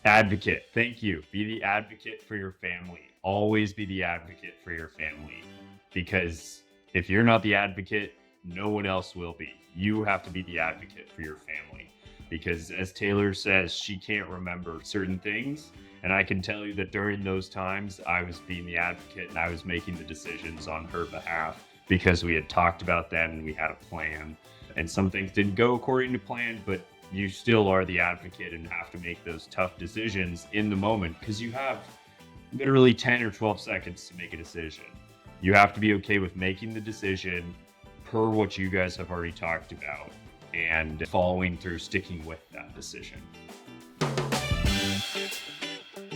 Advocate. Thank you. Be the advocate for your family. Always be the advocate for your family. Because if you're not the advocate, no one else will be. You have to be the advocate for your family. Because as Taylor says, she can't remember certain things. And I can tell you that during those times, I was being the advocate and I was making the decisions on her behalf because we had talked about that and we had a plan. And some things didn't go according to plan, but you still are the advocate and have to make those tough decisions in the moment because you have literally 10 or 12 seconds to make a decision. You have to be okay with making the decision per what you guys have already talked about and following through, sticking with that decision.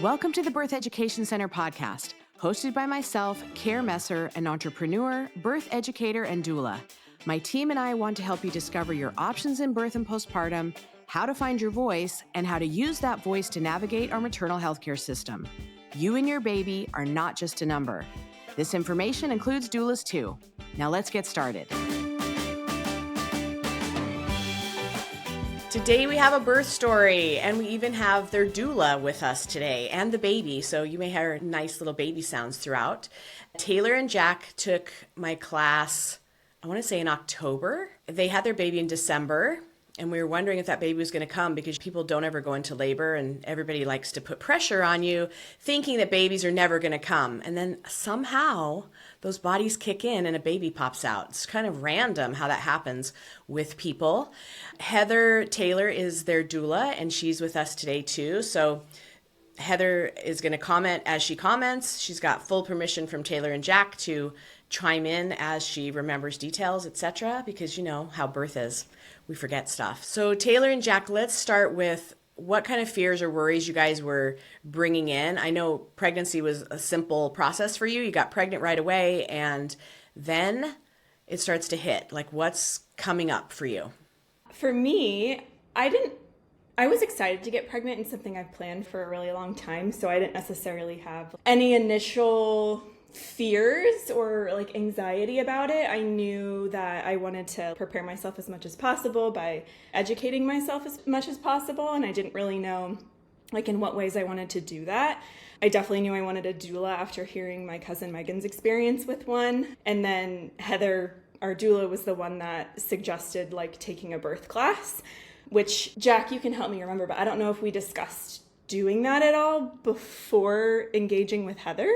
Welcome to the Birth Education Center podcast, hosted by myself, Care Messer, an entrepreneur, birth educator, and doula. My team and I want to help you discover your options in birth and postpartum, how to find your voice, and how to use that voice to navigate our maternal healthcare system. You and your baby are not just a number. This information includes doulas too. Now let's get started. Today we have a birth story, and we even have their doula with us today and the baby, so you may hear nice little baby sounds throughout. Taylor and Jack took my class, I want to say in October. They had their baby in December, and we were wondering if that baby was going to come because people don't ever go into labor and everybody likes to put pressure on you thinking that babies are never going to come. And then somehow those bodies kick in and a baby pops out. It's kind of random how that happens with people. Heather Taylor is their doula, and she's with us today too. So Heather is going to comment as she comments. She's got full permission from Taylor and Jack to chime in as she remembers details, etc., because you know how birth is. We forget stuff. So Taylor and Jack, let's start with what kind of fears or worries you guys were bringing in. I know pregnancy was a simple process for you. You got pregnant right away, and then it starts to hit. Like, what's coming up for you? For me, I was excited to get pregnant and something I've planned for a really long time, so I didn't necessarily have any initial fears or like anxiety about it. I knew that I wanted to prepare myself as much as possible by educating myself as much as possible, and I didn't really know like in what ways I wanted to do that. I definitely knew I wanted a doula after hearing my cousin Megan's experience with one, and then Heather, our doula, was the one that suggested like taking a birth class, which Jack, you can help me remember, but I don't know if we discussed doing that at all before engaging with Heather.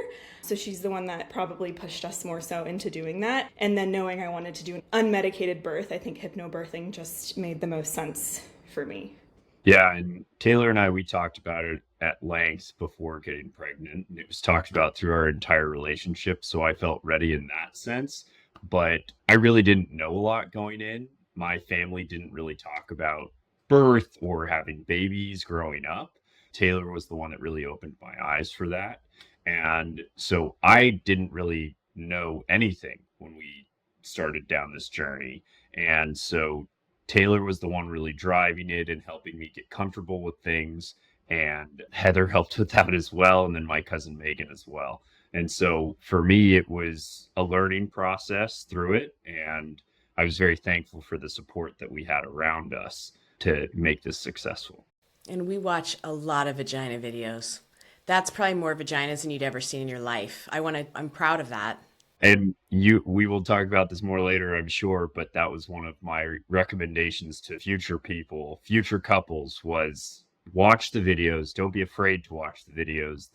So she's the one that probably pushed us more so into doing that. And then knowing I wanted to do an unmedicated birth, I think hypnobirthing just made the most sense for me. Yeah, and Taylor and I, we talked about it at length before getting pregnant. And it was talked about through our entire relationship, so I felt ready in that sense. But I really didn't know a lot going in. My family didn't really talk about birth or having babies growing up. Taylor was the one that really opened my eyes for that. And so I didn't really know anything when we started down this journey. And so Taylor was the one really driving it and helping me get comfortable with things. And Heather helped with that as well. And then my cousin Megan as well. And so for me, it was a learning process through it. And I was very thankful for the support that we had around us to make this successful. And we watch a lot of vagina videos. That's probably more vaginas than you'd ever seen in your life. I'm proud of that. And we will talk about this more later, I'm sure, but that was one of my recommendations to future people, future couples, was watch the videos. Don't be afraid to watch the videos.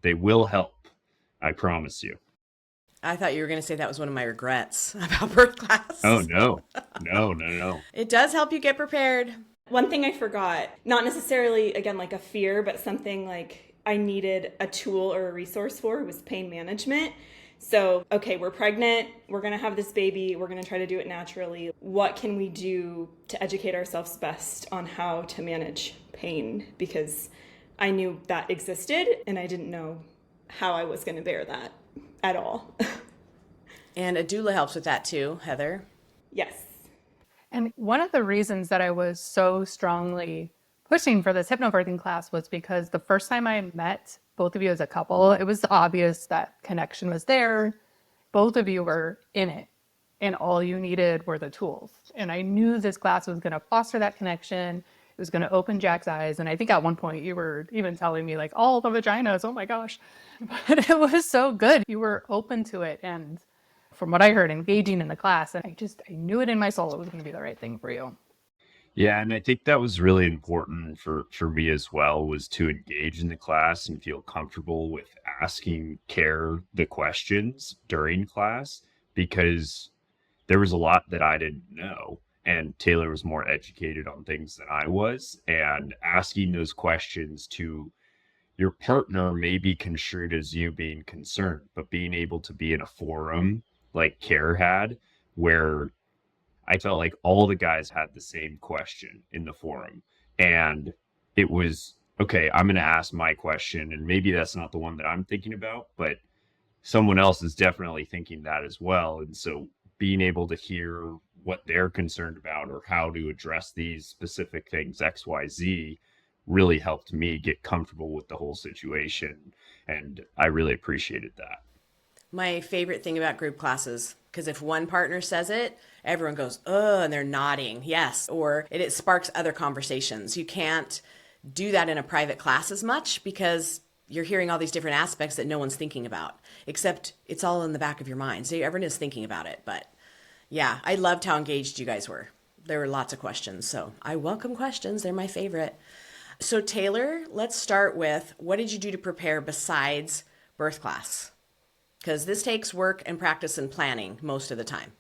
They will help. I promise you. I thought you were going to say that was one of my regrets about birth class. Oh, no. No. It does help you get prepared. One thing I forgot, not necessarily, again, like a fear, but something like I needed a tool or a resource for was pain management. So, okay, we're pregnant, we're going to have this baby, we're going to try to do it naturally. What can we do to educate ourselves best on how to manage pain? Because I knew that existed and I didn't know how I was going to bear that at all. And a doula helps with that too, Heather. Yes. And one of the reasons that I was so strongly pushing for this hypnobirthing class was because the first time I met both of you as a couple, it was obvious that connection was there. Both of you were in it, and all you needed were the tools. And I knew this class was going to foster that connection It was going to open Jack's eyes. And I think at one point you were even telling me like all the vaginas, oh my gosh. But it was so good. You were open to it. And from what I heard, engaging in the class. And I knew it in my soul it was going to be the right thing for you. Yeah, and I think that was really important for me as well, was to engage in the class and feel comfortable with asking Care the questions during class, because there was a lot that I didn't know, and Taylor was more educated on things than I was, and asking those questions to your partner may be construed as you being concerned, but being able to be in a forum like Care had, where I felt like all the guys had the same question in the forum. And it was, okay, I'm going to ask my question. And maybe that's not the one that I'm thinking about, but someone else is definitely thinking that as well. And so being able to hear what they're concerned about or how to address these specific things, XYZ, really helped me get comfortable with the whole situation. And I really appreciated that. My favorite thing about group classes, because if one partner says it, everyone goes, oh, and they're nodding, yes, or it sparks other conversations. You can't do that in a private class as much because you're hearing all these different aspects that no one's thinking about, except it's all in the back of your mind. So everyone is thinking about it. But yeah, I loved how engaged you guys were. There were lots of questions. So I welcome questions. They're my favorite. So Taylor, let's start with, what did you do to prepare besides birth class? Because this takes work and practice and planning most of the time.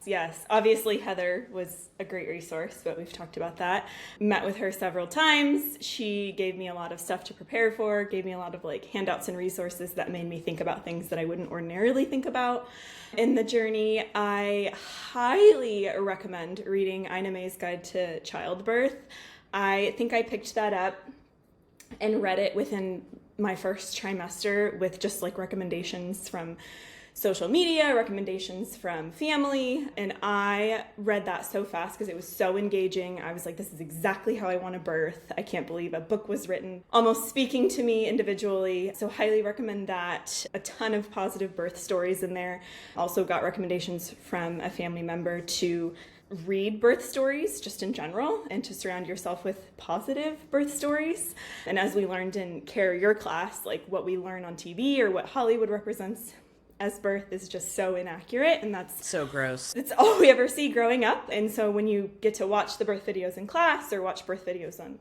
Yes, obviously Heather was a great resource, but we've talked about that. Met with her several times. She gave me a lot of stuff to prepare for, gave me a lot of like handouts and resources that made me think about things that I wouldn't ordinarily think about in the journey. I highly recommend reading Ina May's Guide to Childbirth. I think I picked that up and read it within my first trimester with just like recommendations from social media, recommendations from family, and I read that so fast because it was so engaging. I was like, this is exactly how I want to birth. I can't believe a book was written almost speaking to me individually. So highly recommend that. A ton of positive birth stories in there. Also got recommendations from a family member to read birth stories just in general and to surround yourself with positive birth stories. And as we learned in Care Your class, like what we learn on TV or what Hollywood represents as birth is just so inaccurate, and that's so gross. It's all we ever see growing up. And so when you get to watch the birth videos in class or watch birth videos on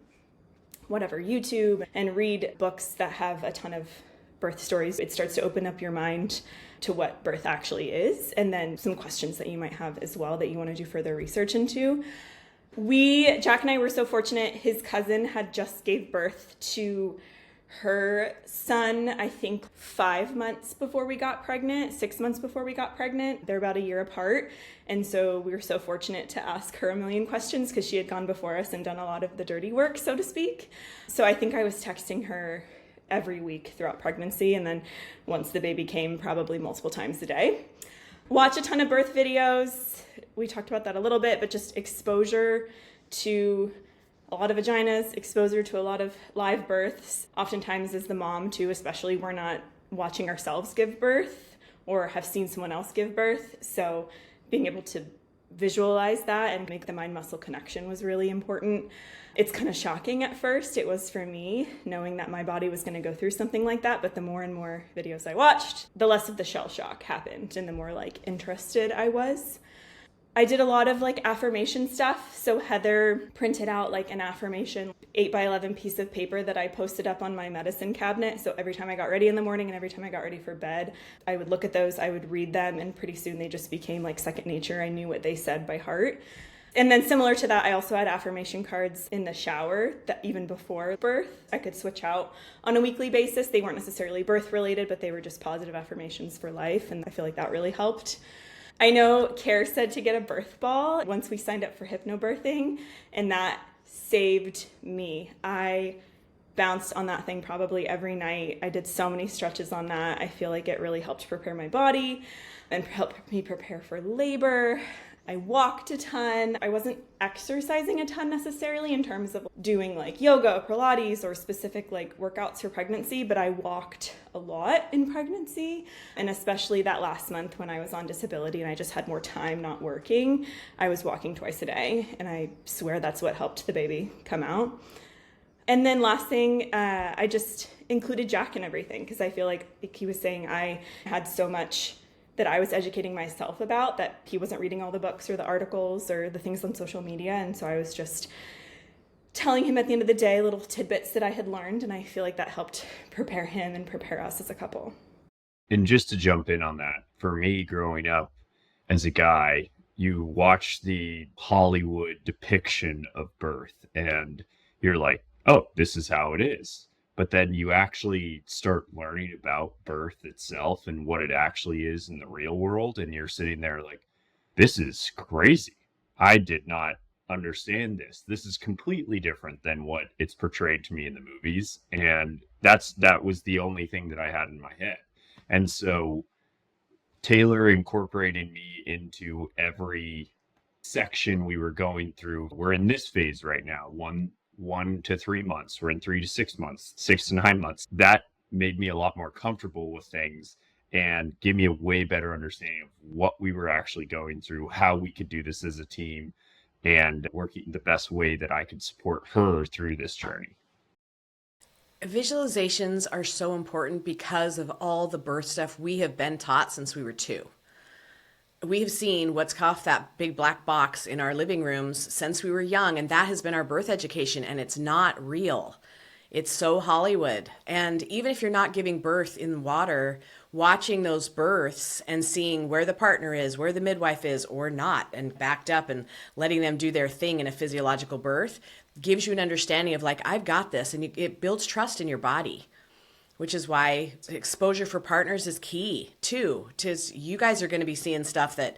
whatever, YouTube, and read books that have a ton of birth stories, it starts to open up your mind to what birth actually is, and then some questions that you might have as well that you want to do further research into. Jack and I were so fortunate. His cousin had just gave birth to her son, I think 5 months before we got pregnant, 6 months before we got pregnant. They're about a year apart. And so we were so fortunate to ask her a million questions because she had gone before us and done a lot of the dirty work, so to speak. So I think I was texting her every week throughout pregnancy. And then once the baby came, probably multiple times a day. Watch a ton of birth videos. We talked about that a little bit, but just exposure to a lot of vaginas, exposure to a lot of live births. Oftentimes as the mom too, especially, we're not watching ourselves give birth or have seen someone else give birth. So being able to visualize that and make the mind-muscle connection was really important. It's kind of shocking at first. It was for me, knowing that my body was going to go through something like that. But the more and more videos I watched, the less of the shell shock happened and the more like interested I was. I did a lot of like affirmation stuff. So Heather printed out like an affirmation 8x11 piece of paper that I posted up on my medicine cabinet. So every time I got ready in the morning and every time I got ready for bed, I would look at those, I would read them, and pretty soon they just became like second nature. I knew what they said by heart. And then similar to that, I also had affirmation cards in the shower that even before birth, I could switch out on a weekly basis. They weren't necessarily birth related, but they were just positive affirmations for life. And I feel like that really helped. I know Care said to get a birth ball once we signed up for hypnobirthing, and that saved me. I bounced on that thing probably every night. I did so many stretches on that. I feel like it really helped prepare my body and helped me prepare for labor. I walked a ton. I wasn't exercising a ton necessarily in terms of doing like yoga, Pilates, or specific like workouts for pregnancy, but I walked a lot in pregnancy. And especially that last month when I was on disability and I just had more time not working, I was walking twice a day. And I swear that's what helped the baby come out. And then last thing, I just included Jack in everything because I feel like he was saying I had so much that I was educating myself about that he wasn't reading all the books or the articles or the things on social media. And so I was just telling him at the end of the day little tidbits that I had learned. And I feel like that helped prepare him and prepare us as a couple. And just to jump in on that, for me growing up as a guy, you watch the Hollywood depiction of birth and you're like, oh, this is how it is. But then you actually start learning about birth itself and what it actually is in the real world. And you're sitting there like, this is crazy. I did not understand this. This is completely different than what it's portrayed to me in the movies. And that was the only thing that I had in my head. And so Taylor incorporated me into every section we were going through. We're in this phase right now, 1 to 3 months. We're in 3 to 6 months, 6 to 9 months. That made me a lot more comfortable with things and give me a way better understanding of what we were actually going through, how we could do this as a team, and working the best way that I could support her through this journey. Visualizations are so important because of all the birth stuff we have been taught since we were 2. We have seen what's off that big black box in our living rooms since we were young, and that has been our birth education, and it's not real. It's so Hollywood. And even if you're not giving birth in water, watching those births and seeing where the partner is, where the midwife is or not, and backed up and letting them do their thing in a physiological birth gives you an understanding of like, I've got this, and it builds trust in your body. Which is why exposure for partners is key too. You guys are going to be seeing stuff that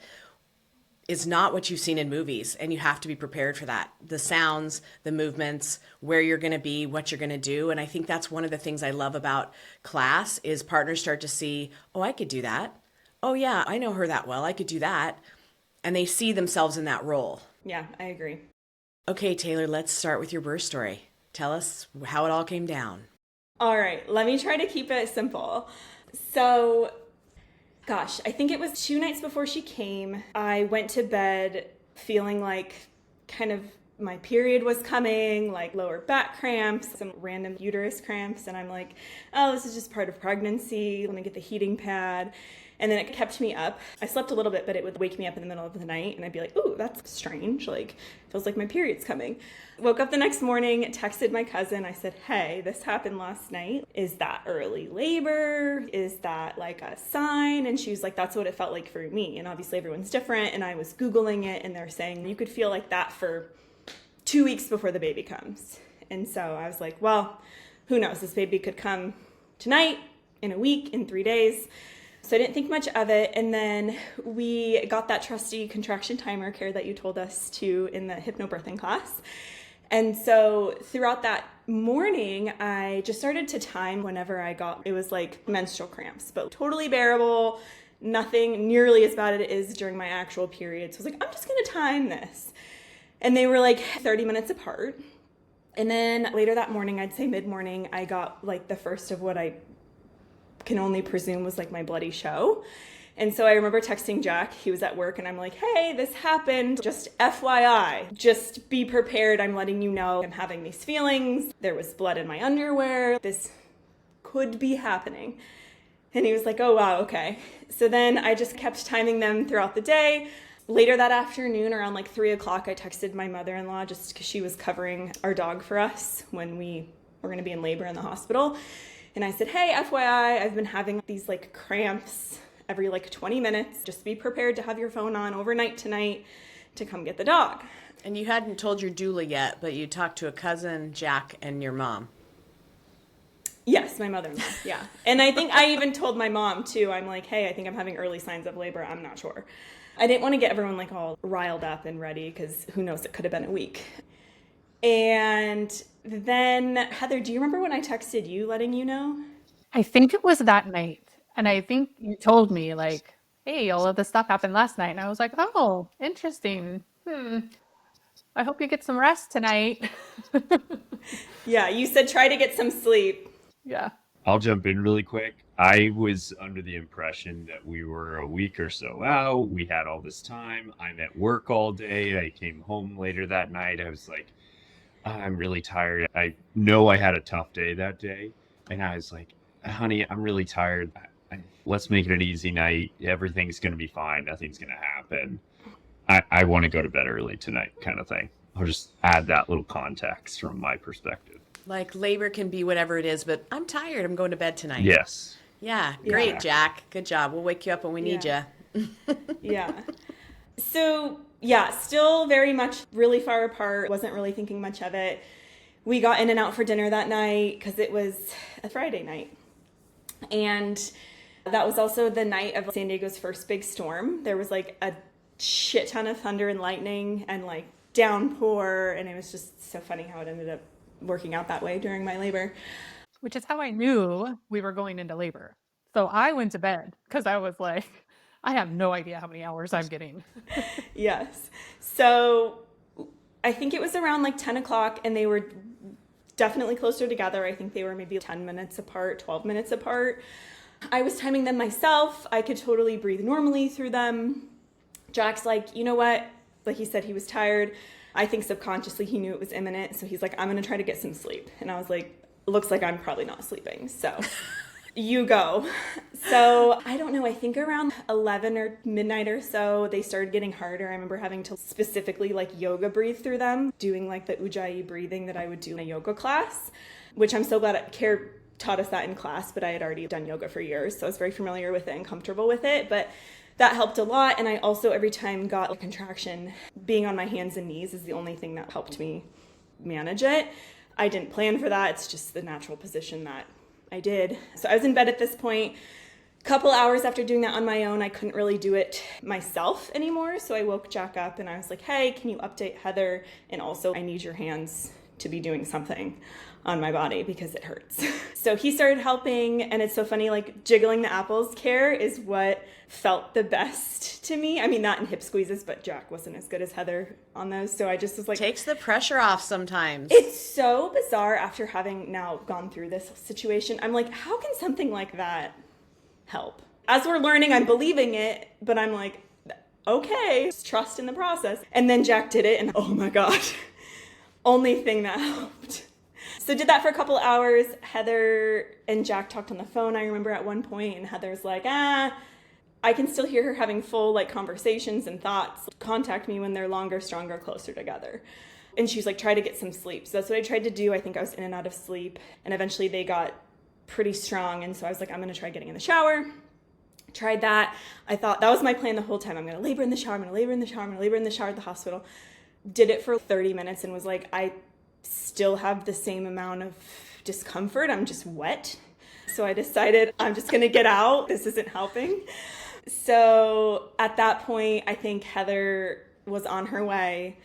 is not what you've seen in movies, and you have to be prepared for that. The sounds, the movements, where you're going to be, what you're going to do. And I think that's one of the things I love about class is partners start to see, oh, I could do that. Oh yeah, I know her that well. I could do that. And they see themselves in that role. Yeah, I agree. Okay, Taylor, let's start with your birth story. Tell us how it all came down. All right, let me try to keep it simple. So, gosh, I think it was 2 nights before she came. I went to bed feeling like kind of my period was coming, like lower back cramps, some random uterus cramps. And I'm like, oh, this is just part of pregnancy. Let me get the heating pad. And then it kept me up. I slept a little bit, but it would wake me up in the middle of the night. And I'd be like, ooh, that's strange. Like, feels like my period's coming. Woke up the next morning, texted my cousin. I said, hey, this happened last night. Is that early labor? Is that like a sign? And she was like, that's what it felt like for me. And obviously everyone's different. And I was Googling it, and they're saying you could feel like that for 2 weeks before the baby comes. And so I was like, well, who knows? This baby could come tonight, in a week, in 3 days. So I didn't think much of it. And then we got that trusty contraction timer care that you told us to in the hypnobirthing class. And so throughout that morning, I just started to time whenever I got, it was like menstrual cramps, but totally bearable, nothing nearly as bad as it is during my actual period. So I was like, I'm just going to time this. And they were like 30 minutes apart. And then later that morning, I'd say mid-morning, I got like the first of what I can only presume was like my bloody show. And so I remember texting Jack, he was at work, and I'm like, hey, this happened, just FYI, just be prepared. I'm letting you know I'm having these feelings. There was blood in my underwear. This could be happening. And he was like, oh, wow, okay. So then I just kept timing them throughout the day. Later that afternoon, around like 3 o'clock, I texted my mother-in-law just because she was covering our dog for us when we were going to be in labor in the hospital. And I said, hey, FYI, I've been having these like cramps every like 20 minutes. Just be prepared to have your phone on overnight tonight to come get the dog. And you hadn't told your doula yet, but you talked to a cousin, Jack, and your mom. Yes, my mother-in-law, yeah. And I think I even told my mom too. I'm like, hey, I think I'm having early signs of labor. I'm not sure. I didn't want to get everyone like all riled up and ready because who knows, it could have been a week. And then, Heather, do you remember when I texted you letting you know? I think it was that night. And I think you told me like, hey, all of this stuff happened last night. And I was like, oh, interesting. I hope you get some rest tonight. Yeah, you said try to get some sleep. Yeah. I'll jump in really quick. I was under the impression that we were a week or so out. We had all this time. I'm at work all day. I came home later that night. I was like, I'm really tired. I know I had a tough day that day. And I was like, honey, I'm really tired. Let's make it an easy night. Everything's going to be fine. Nothing's going to happen. I want to go to bed early tonight, kind of thing. I'll just add that little context from my perspective. Like labor can be whatever it is, but I'm tired. I'm going to bed tonight. Yes. Yeah. Great, Jack. Good job. We'll wake you up when we need you. Yeah. So, yeah, still very much really far apart. Wasn't really thinking much of it. We got in and out for dinner that night because it was a Friday night. And that was also the night of San Diego's first big storm. There was like a shit ton of thunder and lightning and like downpour. And it was just so funny how it ended up working out that way during my labor. Which is how I knew we were going into labor. So I went to bed because I was like, I have no idea how many hours I'm getting. Yes. So I think it was around like 10 o'clock and they were definitely closer together. I think they were maybe 10 minutes apart, 12 minutes apart. I was timing them myself. I could totally breathe normally through them. Jack's like, you know what? Like he said, he was tired. I think subconsciously he knew it was imminent. So he's like, I'm going to try to get some sleep. And I was like, looks like I'm probably not sleeping. So you go. So I don't know. I think around 11 or midnight or so, they started getting harder. I remember having to specifically like yoga breathe through them, doing like the Ujjayi breathing that I would do in a yoga class, which I'm so glad Care taught us that in class, but I had already done yoga for years. So I was very familiar with it and comfortable with it. But that helped a lot. And I also every time got a contraction, being on my hands and knees is the only thing that helped me manage it. I didn't plan for that. It's just the natural position that I did. So I was in bed at this point. A couple hours after doing that on my own, I couldn't really do it myself anymore. So I woke Jack up and I was like, hey, can you update Heather? And also I need your hands to be doing something on my body because it hurts. So he started helping, and it's so funny, like jiggling the apples Care is what felt the best to me. I mean, not in hip squeezes, but Jack wasn't as good as Heather on those. So I just was like, Takes the pressure off sometimes. it's so bizarre after having now gone through this situation. I'm like, how can something like that help? As we're learning, I'm believing it, but I'm like, okay, just trust in the process. And then Jack did it, and oh my God, only thing that helped. So did that for a couple hours. Heather and Jack talked on the phone, I remember at one point, and Heather's like, I can still hear her having full like conversations and thoughts. Contact me when they're longer, stronger, closer together. And she's like, try to get some sleep. So that's what I tried to do. I think I was in and out of sleep, and eventually they got pretty strong. And so I was like, I'm going to try getting in the shower. Tried that. I thought that was my plan the whole time. I'm going to labor in the shower. I'm going to labor in the shower. I'm going to labor in the shower at the hospital. Did it for 30 minutes and was like, I still have the same amount of discomfort. I'm just wet. So I decided I'm just going to get out. This isn't helping. So at that point, I think Heather was on her way,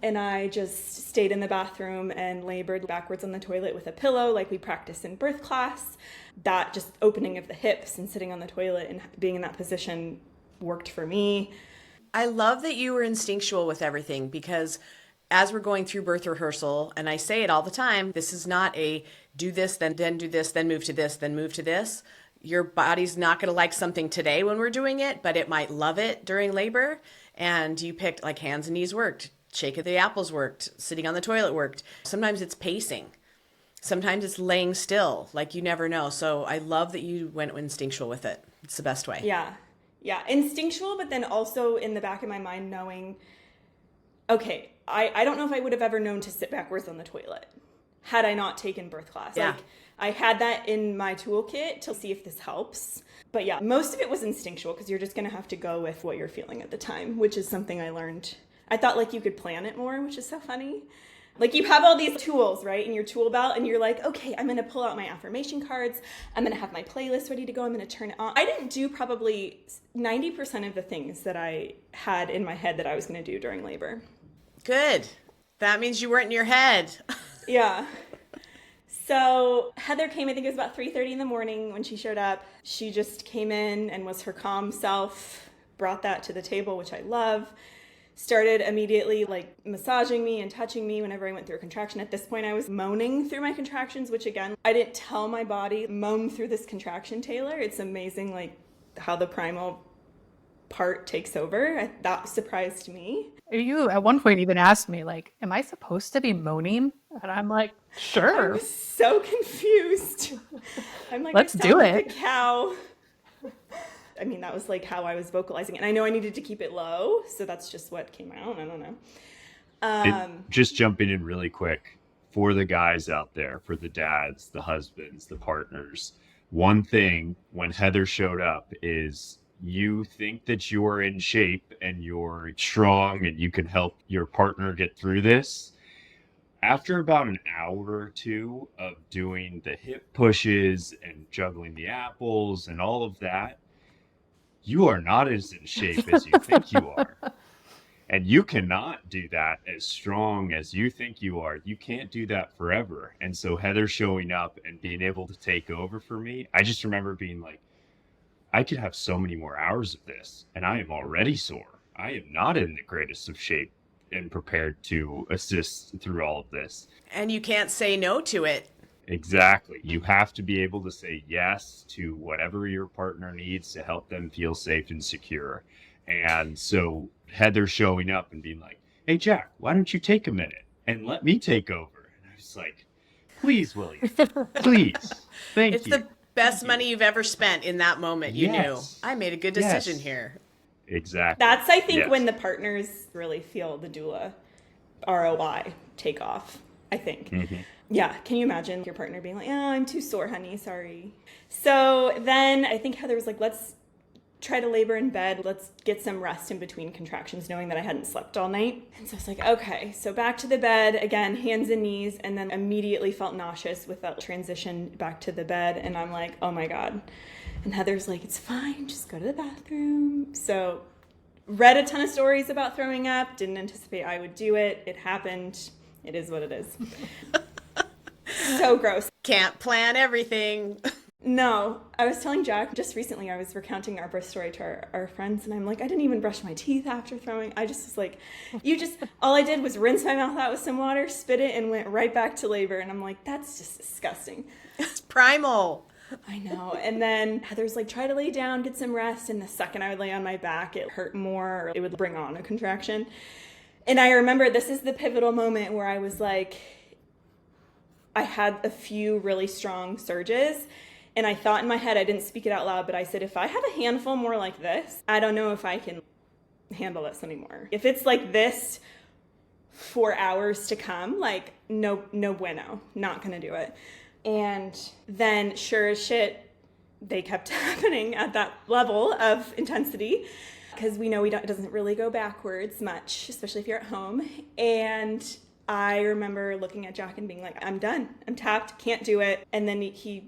and I just stayed in the bathroom and labored backwards on the toilet with a pillow like we practiced in birth class. That just opening of the hips and sitting on the toilet and being in that position worked for me. I love that you were instinctual with everything, because as we're going through birth rehearsal, and I say it all the time, this is not a do this, then do this, then move to this, then move to this. Your body's not going to like something today when we're doing it, but it might love it during labor. And you picked like hands and knees worked, shake of the apples worked, sitting on the toilet worked. Sometimes it's pacing. Sometimes it's laying still, like you never know. So I love that you went instinctual with it. It's the best way. Yeah. Instinctual, but then also in the back of my mind knowing, okay, I don't know if I would have ever known to sit backwards on the toilet had I not taken birth class. Yeah. Like I had that in my toolkit to see if this helps. But yeah, most of it was instinctual because you're just going to have to go with what you're feeling at the time, which is something I learned. I thought like you could plan it more, which is so funny. Like you have all these tools, right, in your tool belt, and you're like, okay, I'm going to pull out my affirmation cards. I'm going to have my playlist ready to go. I'm going to turn it on. I didn't do probably 90% of the things that I had in my head that I was going to do during labor. Good. That means you weren't in your head. Yeah. So Heather came, I think it was about 3:30 in the morning when she showed up. She just came in and was her calm self, brought that to the table, which I love. started immediately like massaging me and touching me whenever I went through a contraction. At this point, I was moaning through my contractions, which again, I didn't tell my body, moan through this contraction, Taylor. It's amazing like how the primal part takes over. That surprised me. You at one point even asked me, like, am I supposed to be moaning? And I'm like, I sure, was so confused. I'm like, let's I do sound like it. a cow. I mean, that was like how I was vocalizing it. And I know I needed to keep it low, so that's just what came out. I don't know. Just jumping in really quick for the guys out there, for the dads, the husbands, the partners. One thing when Heather showed up is you think that you're in shape and you're strong and you can help your partner get through this. After about an hour or two of doing the hip pushes and juggling the apples and all of that, you are not as in shape as you think you are. And you cannot do that as strong as you think you are. You can't do that forever. And so Heather showing up and being able to take over for me, I just remember being like, I could have so many more hours of this, and I am already sore. I am not in the greatest of shape and prepared to assist through all of this. And you can't say no to it. Exactly. You have to be able to say yes to whatever your partner needs to help them feel safe and secure. And so Heather showing up and being like, hey, Jack, why don't you take a minute and let me take over? And I was like, please, William, please. Thank It's you. the best money you've ever spent in that moment. You knew Yes. I made a good decision Yes. here. Exactly. That's, I think, Yes. when the partners really feel the doula ROI take off, I think. Mm-hmm. Yeah, can you imagine your partner being like, oh, I'm too sore, honey, sorry. So then I think Heather was like, let's try to labor in bed. Let's get some rest in between contractions, knowing that I hadn't slept all night. And so I was like, okay, so back to the bed, again, hands and knees, and then immediately felt nauseous with that transition back to the bed. And I'm like, oh my God. And Heather's like, it's fine, just go to the bathroom. So read a ton of stories about throwing up, didn't anticipate I would do it. It happened. It is what it is. So gross. Can't plan everything. No, I was telling Jack just recently, I was recounting our birth story to our friends, and I'm like, I didn't even brush my teeth after throwing. I just was like, all I did was rinse my mouth out with some water, spit it, and went right back to labor. And I'm like, that's just disgusting. It's primal. I know. And then Heather's like, try to lay down, get some rest. And the second I would lay on my back, it hurt more, or it would bring on a contraction. And I remember this is the pivotal moment where I was like, I had a few really strong surges. And I thought in my head, I didn't speak it out loud, but I said, if I have a handful more like this, I don't know if I can handle this anymore. If it's like this for hours to come, like no bueno, not gonna do it. And then sure as shit, they kept happening at that level of intensity, because we know it doesn't really go backwards much, especially if you're at home. And I remember looking at Jack and being like, I'm done. I'm tapped. Can't do it. And then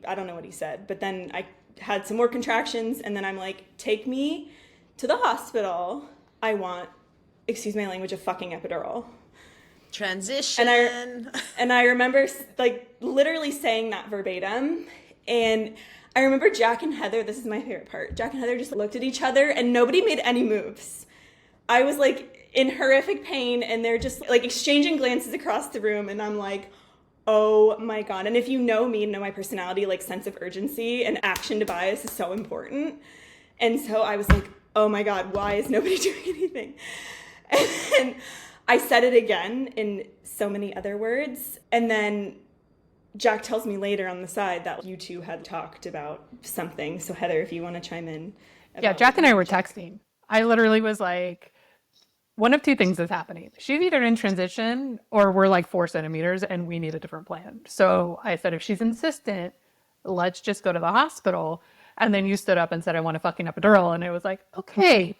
I don't know what he said, but then I had some more contractions, and then I'm like, take me to the hospital. I want, excuse my language, a fucking epidural. Transition. And I remember like literally saying that verbatim. And I remember Jack and Heather, this is my favorite part. Jack and Heather just looked at each other and nobody made any moves. I was like in horrific pain, and they're just like exchanging glances across the room, and I'm like, oh my God. And if you know me and know my personality, like sense of urgency and action to bias is so important. And so I was like, oh my God, why is nobody doing anything? And I said it again in so many other words. And then Jack tells me later on the side that you two had talked about something. So Heather, if you want to chime in. Yeah, Jack and I were texting. I literally was like, one of two things is happening. She's either in transition or we're like 4 centimeters and we need a different plan. So I said, if she's insistent, let's just go to the hospital. And then you stood up and said, I want a fucking epidural. And it was like, okay,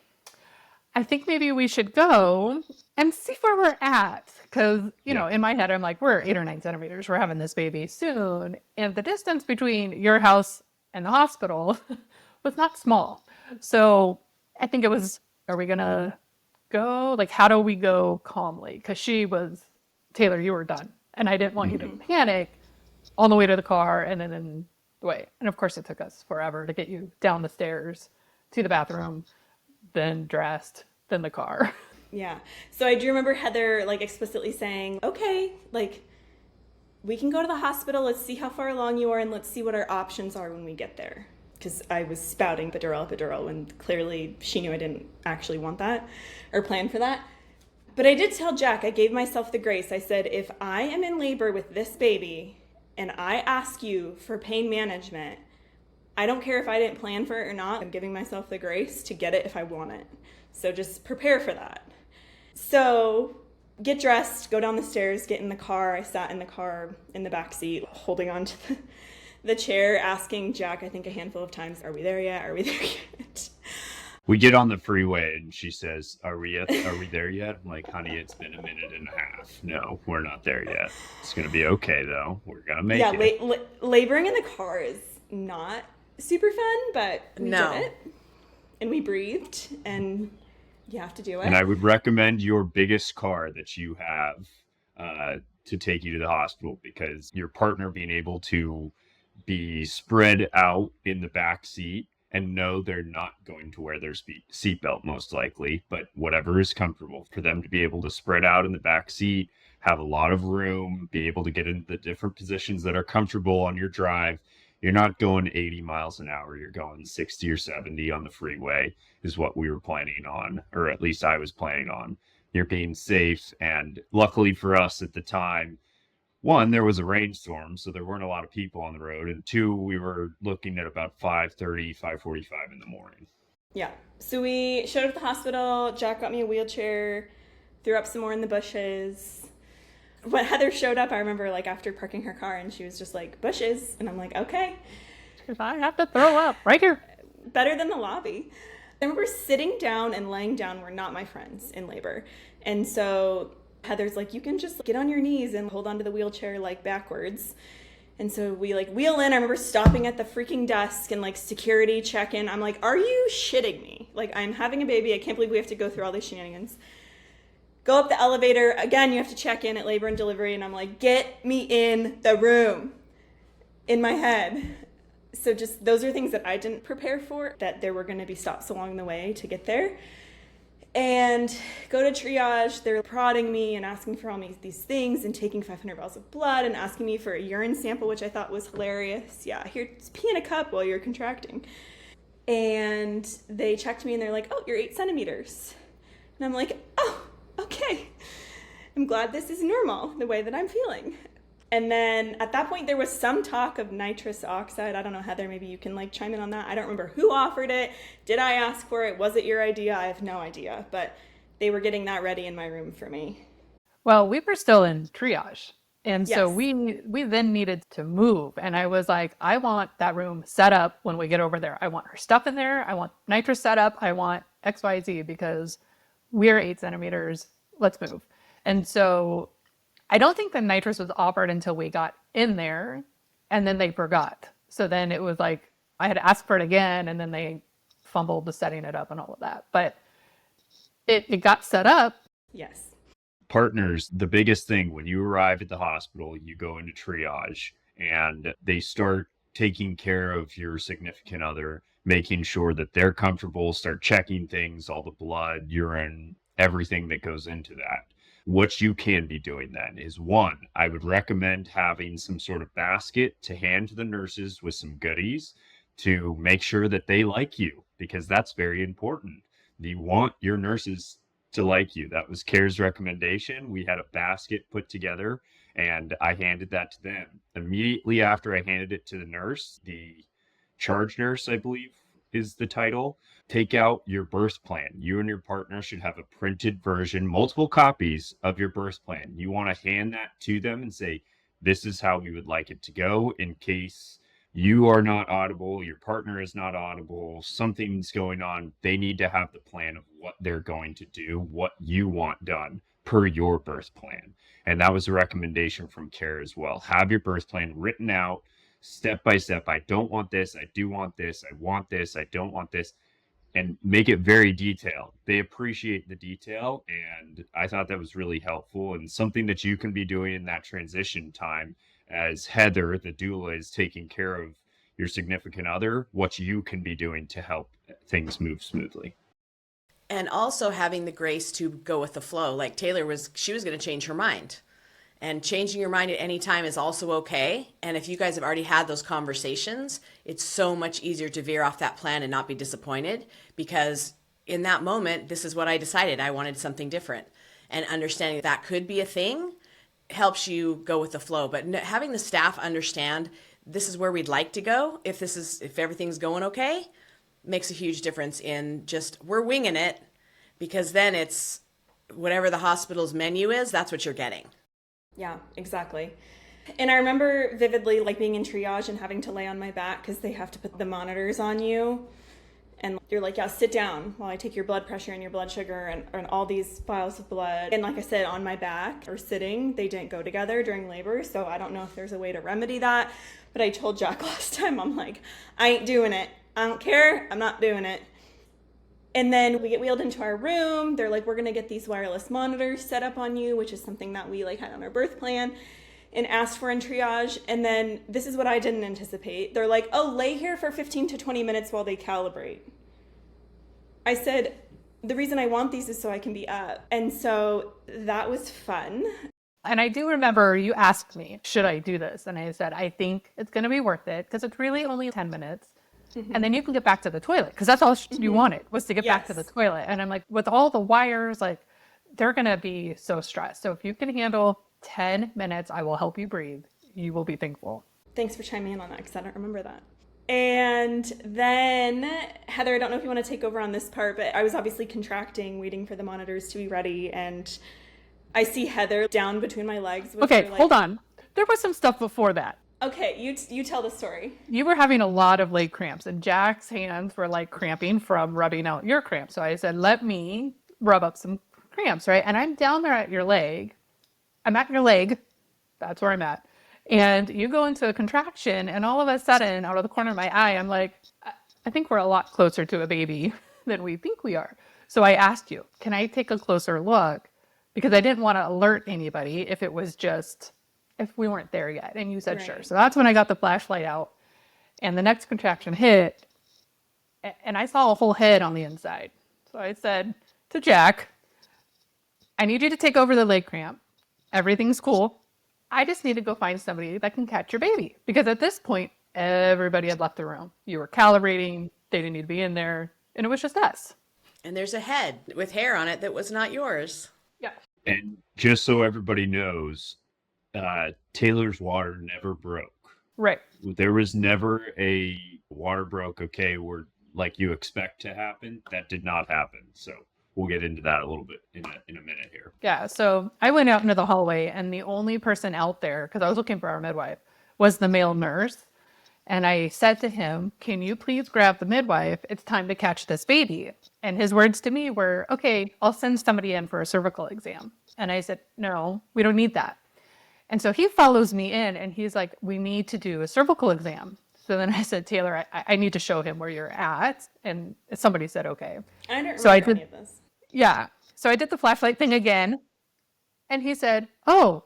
I think maybe we should go and see where we're at. Because, you know, in my head, I'm like, we're 8 or 9 centimeters. We're having this baby soon. And the distance between your house and the hospital was not small. So I think it was, are we going to go? Like, how do we go calmly? Because she was, Taylor, you were done. And I didn't want you to panic on the way to the car and then in the way. And of course, it took us forever to get you down the stairs to the bathroom, then dressed, then the car. Yeah. So I do remember Heather like explicitly saying, okay, like we can go to the hospital. Let's see how far along you are and let's see what our options are when we get there. Because I was spouting epidural when clearly she knew I didn't actually want that or plan for that. But I did tell Jack, I gave myself the grace. I said, if I am in labor with this baby and I ask you for pain management, I don't care if I didn't plan for it or not. I'm giving myself the grace to get it if I want it. So just prepare for that. So get dressed, go down the stairs, get in the car. I sat in the car in the back seat, holding on to the chair, asking Jack, I think a handful of times, are we there yet? Are we there yet? We get on the freeway and she says, are we there yet? I'm like, honey, it's been a minute and a half. No, we're not there yet. It's going to be okay, though. We're going to make it. Yeah, laboring in the car is not super fun, but we did it. And we breathed, and you have to do it. And I would recommend your biggest car that you have to take you to the hospital, because your partner being able to be spread out in the back seat and know they're not going to wear their seatbelt most likely, but whatever is comfortable for them to be able to spread out in the back seat, have a lot of room, be able to get into the different positions that are comfortable on your drive. You're not going 80 miles an hour. You're going 60 or 70 on the freeway is what we were planning on, or at least I was planning on. You're being safe. And luckily for us at the time, one, there was a rainstorm, so there weren't a lot of people on the road. And two, we were looking at about 5:30, 5:45 in the morning. Yeah. So we showed up at the hospital. Jack got me a wheelchair, threw up some more in the bushes. When Heather showed up, I remember like after parking her car and she was just like, bushes. And I'm like, okay. If I have to throw up right here. Better than the lobby. I remember sitting down and laying down were not my friends in labor. And so Heather's like, you can just get on your knees and hold onto the wheelchair like backwards. And so we like wheel in. I remember stopping at the freaking desk and like security check in. I'm like, are you shitting me? Like, I'm having a baby. I can't believe we have to go through all these shenanigans. Go up the elevator. Again, you have to check in at labor and delivery. And I'm like, get me in the room in my head. So just those are things that I didn't prepare for, that there were going to be stops along the way to get there. And go to triage. They're prodding me and asking for all these things and taking 500 mLs of blood and asking me for a urine sample, which I thought was hilarious. Yeah, here, pee in a cup while you're contracting. And they checked me and they're like, oh, you're 8 centimeters. And I'm like, oh, okay. I'm glad this is normal, the way that I'm feeling. And then at that point, there was some talk of nitrous oxide. I don't know, Heather, maybe you can like chime in on that. I don't remember who offered it. Did I ask for it? Was it your idea? I have no idea. But they were getting that ready in my room for me. Well, we were still in triage. And so Yes. we then needed to move. And I was like, I want that room set up when we get over there. I want her stuff in there. I want nitrous set up. I want XYZ because we're 8 centimeters. Let's move. And so I don't think the nitrous was offered until we got in there, and then they forgot. So then it was like I had asked for it again, and then they fumbled the setting it up and all of that. But it got set up. Yes. Partners, the biggest thing when you arrive at the hospital, you go into triage and they start taking care of your significant other, making sure that they're comfortable, start checking things, all the blood, urine, everything that goes into that. What you can be doing then is, one, I would recommend having some sort of basket to hand to the nurses with some goodies to make sure that they like you, because that's very important. You want your nurses to like you. That was CARE's recommendation. We had a basket put together and I handed that to them. Immediately after I handed it to the nurse, the charge nurse, I believe is the title, take out your birth plan. You and your partner should have a printed version, multiple copies of your birth plan. You want to hand that to them and say, this is how we would like it to go in case you are not audible, your partner is not audible, something's going on. They need to have the plan of what they're going to do, what you want done per your birth plan. And that was a recommendation from CARE as well. Have your birth plan written out step by step. I don't want this. I do want this. I want this. I don't want this. And make it very detailed. They appreciate the detail. And I thought that was really helpful and something that you can be doing in that transition time as Heather, the doula, is taking care of your significant other, what you can be doing to help things move smoothly. And also having the grace to go with the flow. Like she was going to change her mind. And changing your mind at any time is also okay. And if you guys have already had those conversations, it's so much easier to veer off that plan and not be disappointed, because in that moment, this is what I decided. I wanted something different. And understanding that could be a thing helps you go with the flow. But having the staff understand this is where we'd like to go, if everything's going okay, makes a huge difference in just, we're winging it, because then it's whatever the hospital's menu is, that's what you're getting. Yeah, exactly. And I remember vividly like being in triage and having to lay on my back because they have to put the monitors on you. And you're like, yeah, sit down while I take your blood pressure and your blood sugar and all these vials of blood. And like I said, on my back or sitting, they didn't go together during labor. So I don't know if there's a way to remedy that. But I told Jack last time, I'm like, I ain't doing it. I don't care. I'm not doing it. And then we get wheeled into our room. They're like, we're going to get these wireless monitors set up on you, which is something that we like had on our birth plan and asked for in triage. And then this is what I didn't anticipate. They're like, oh, lay here for 15 to 20 minutes while they calibrate. I said, the reason I want these is so I can be up. And so that was fun. And I do remember you asked me, should I do this? And I said, I think it's going to be worth it because it's really only 10 minutes. Mm-hmm. And then you can get back to the toilet, because that's all you wanted, was to get back to the toilet. And I'm like, with all the wires, like, they're going to be so stressed. So if you can handle 10 minutes, I will help you breathe. You will be thankful. Thanks for chiming in on that, because I don't remember that. And then, Heather, I don't know if you want to take over on this part, but I was obviously contracting, waiting for the monitors to be ready. And I see Heather down between my legs. Okay, hold on. There was some stuff before that. Okay, you tell the story. You were having a lot of leg cramps, and Jack's hands were like cramping from rubbing out your cramps. So I said, let me rub up some cramps, right? And I'm down there at your leg. I'm at your leg. That's where I'm at. And you go into a contraction, and all of a sudden, out of the corner of my eye, I'm like, I think we're a lot closer to a baby than we think we are. So I asked you, can I take a closer look? Because I didn't want to alert anybody if we weren't there yet. And you said, right. Sure. So that's when I got the flashlight out, and the next contraction hit, and I saw a whole head on the inside. So I said to Jack, I need you to take over the leg cramp. Everything's cool. I just need to go find somebody that can catch your baby. Because at this point, everybody had left the room. You were calibrating. They didn't need to be in there. And it was just us. And there's a head with hair on it that was not yours. Yeah. And just so everybody knows, Taylor's water never broke. Right. There was never a water broke, okay, where like you expect to happen. That did not happen. So we'll get into that a little bit in a minute here. Yeah. So I went out into the hallway, and the only person out there, because I was looking for our midwife, was the male nurse. And I said to him, can you please grab the midwife? It's time to catch this baby. And his words to me were, okay, I'll send somebody in for a cervical exam. And I said, no, we don't need that. And so he follows me in, and he's like, we need to do a cervical exam. So then I said, Taylor, I need to show him where you're at. And somebody said, okay. I don't remember any of this. Yeah. So I did the flashlight thing again. And he said, oh,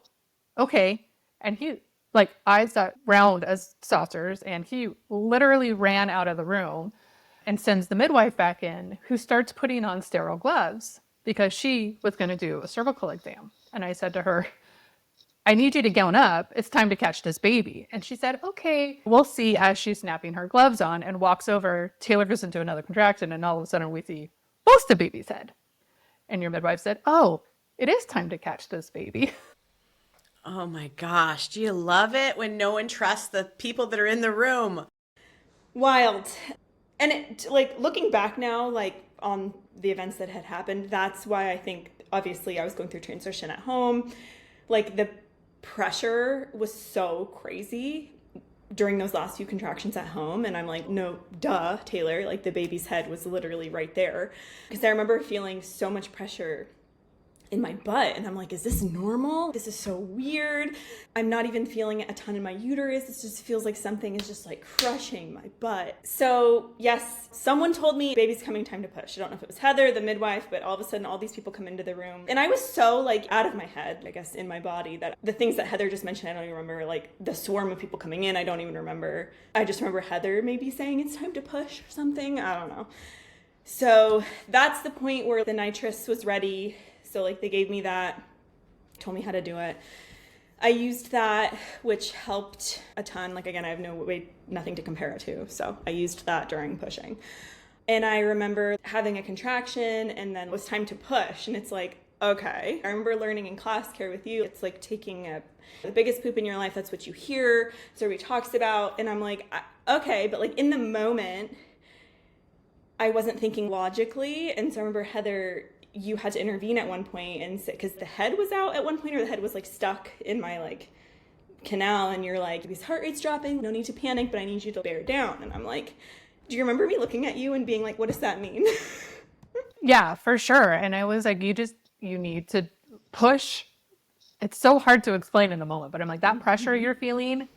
okay. And he, like, eyes that round as saucers. And he literally ran out of the room and sends the midwife back in, who starts putting on sterile gloves because she was going to do a cervical exam. And I said to her, I need you to gown up. It's time to catch this baby. And she said, okay, we'll see, as she's snapping her gloves on and walks over. Taylor goes into another contraction, and all of a sudden we see most of baby's head. And your midwife said, oh, it is time to catch this baby. Oh my gosh. Do you love it when no one trusts the people that are in the room? Wild. And it, like, looking back now, like, on the events that had happened, that's why I think, obviously, I was going through transition at home. Like, the pressure was so crazy during those last few contractions at home. And I'm like, no, duh, Taylor, like, the baby's head was literally right there. Because I remember feeling so much pressure in my butt, and I'm like, is this normal? This is so weird. I'm not even feeling a ton in my uterus. This just feels like something is just like crushing my butt. So yes, someone told me baby's coming, time to push. I don't know if it was Heather, the midwife, but all of a sudden all these people come into the room, and I was so like out of my head, I guess, in my body, that the things that Heather just mentioned, I don't even remember. Like the swarm of people coming in, I don't even remember. I just remember Heather maybe saying it's time to push or something. I don't know. So that's the point where the nitrous was ready. So like they gave me that, told me how to do it. I used that, which helped a ton. Like again, I have nothing to compare it to. So I used that during pushing. And I remember having a contraction and then it was time to push. And it's like, okay. I remember learning in class care with you, it's like taking the biggest poop in your life. That's what you hear. So everybody talks about. And I'm like, okay. But like in the moment, I wasn't thinking logically. And so I remember Heather, you had to intervene at one point and because the head was out at one point, or the head was like stuck in my like canal. And you're like, his heart rate's dropping. No need to panic, but I need you to bear down. And I'm like, do you remember me looking at you and being like, what does that mean? Yeah, for sure. And I was like, you need to push. It's so hard to explain in the moment, but I'm like, that pressure you're feeling,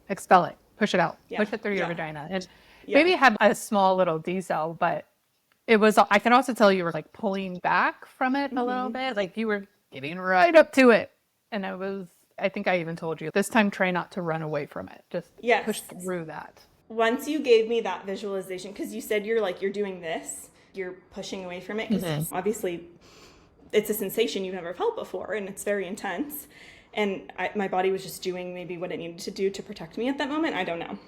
expel it, push it out, push it through your vagina. And maybe it had a small little decel, but it was, I can also tell you were like pulling back from it a little bit. Like you were getting right up to it. And I think I even told you this time, try not to run away from it. Just push through that. Once you gave me that visualization, because you said you're doing this, you're pushing away from it, because obviously it's a sensation you've never felt before and it's very intense. And my body was just doing maybe what it needed to do to protect me at that moment. I don't know.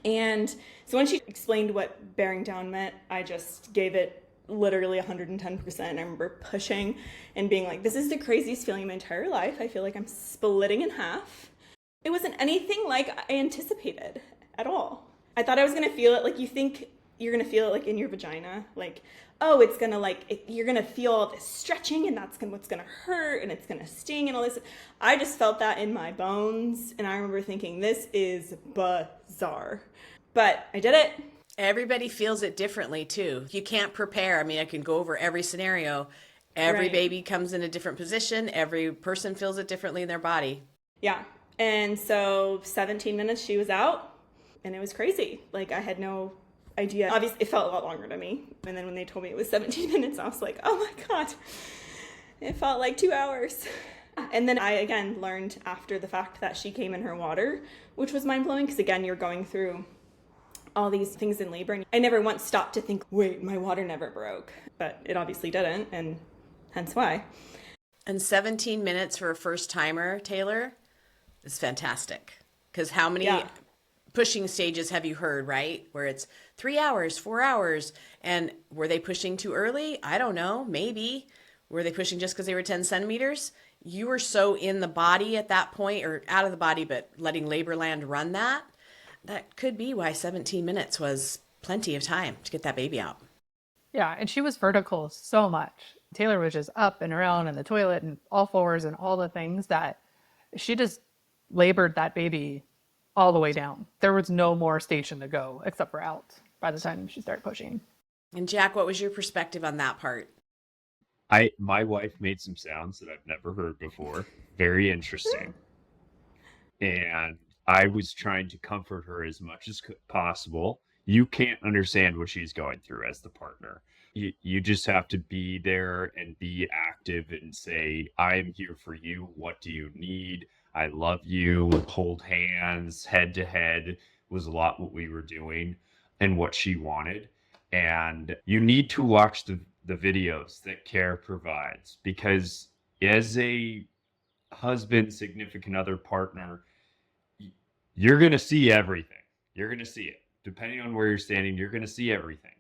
And so when she explained what bearing down meant, I just gave it literally 110%. I remember pushing and being like, this is the craziest feeling in my entire life. I feel like I'm splitting in half. It wasn't anything like I anticipated at all. I thought I was going to feel it like you think you're going to feel it like in your vagina. Like, oh, it's going to you're going to feel all this stretching and that's what's going to hurt and it's going to sting and all this. I just felt that in my bones. And I remember thinking, this is bizarre. But I did it. Everybody feels it differently too. You can't prepare. I mean, I can go over every scenario. Every baby comes in a different position. Every person feels it differently in their body. Yeah. And so 17 minutes she was out and it was crazy. Like I had no idea. Obviously it felt a lot longer to me. And then when they told me it was 17 minutes, I was like, oh my God, it felt like 2 hours. And then I again learned after the fact that she came in her water, which was mind blowing. Because again, you're going through all these things in labor. And I never once stopped to think, wait, my water never broke. But it obviously didn't. And hence why. And 17 minutes for a first timer, Taylor, is fantastic. Because how many pushing stages have you heard, right? Where it's 3 hours, 4 hours. And were they pushing too early? I don't know. Maybe. Were they pushing just because they were 10 centimeters? You were so in the body at that point, or out of the body, but letting Laborland run that. That could be why 17 minutes was plenty of time to get that baby out. Yeah, and she was vertical so much. Taylor was just up and around in the toilet and all fours and all the things that she just labored that baby all the way down. There was no more station to go except for out by the time she started pushing. And Jack, what was your perspective on that part? My wife made some sounds that I've never heard before. Very interesting. And I was trying to comfort her as much as possible. You can't understand what she's going through as the partner. You just have to be there and be active and say, I am here for you. What do you need? I love you. Hold hands, head to head was a lot what we were doing and what she wanted. And you need to watch the videos that Care provides, because as a husband, significant other, partner, you're going to see everything. You're going to see it. Depending on where you're standing, you're going to see everything.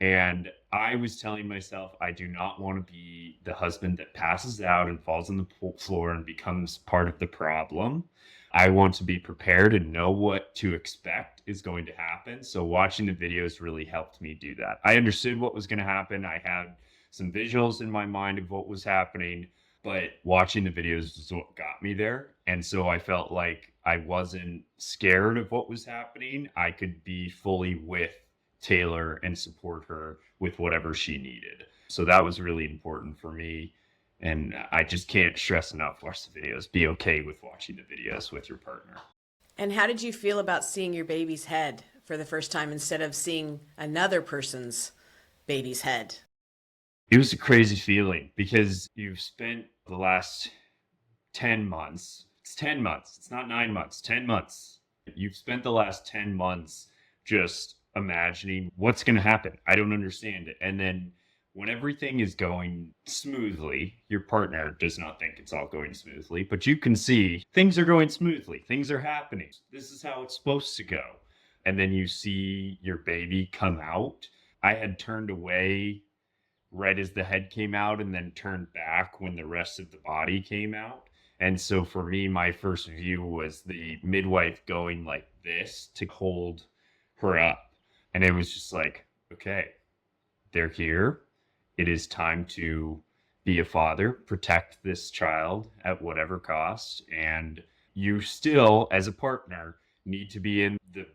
And I was telling myself, I do not want to be the husband that passes out and falls on the floor and becomes part of the problem. I want to be prepared and know what to expect is going to happen. So watching the videos really helped me do that. I understood what was going to happen. I had some visuals in my mind of what was happening, but watching the videos is what got me there. And so I felt like I wasn't scared of what was happening. I could be fully with Taylor and support her with whatever she needed. So that was really important for me. And I just can't stress enough, watch the videos. Be okay with watching the videos with your partner. And how did you feel about seeing your baby's head for the first time instead of seeing another person's baby's head? It was a crazy feeling because you've spent the last 10 months. It's 10 months. It's not 9 months, 10 months. You've spent the last 10 months just imagining what's going to happen. I don't understand it. And then when everything is going smoothly, your partner does not think it's all going smoothly, but you can see things are going smoothly. Things are happening. This is how it's supposed to go. And then you see your baby come out. I had turned away right as the head came out and then turned back when the rest of the body came out. And so for me, my first view was the midwife going like this to hold her up. And it was just like, okay, they're here. It is time to be a father, protect this child at whatever cost. And you still, as a partner, need to be in the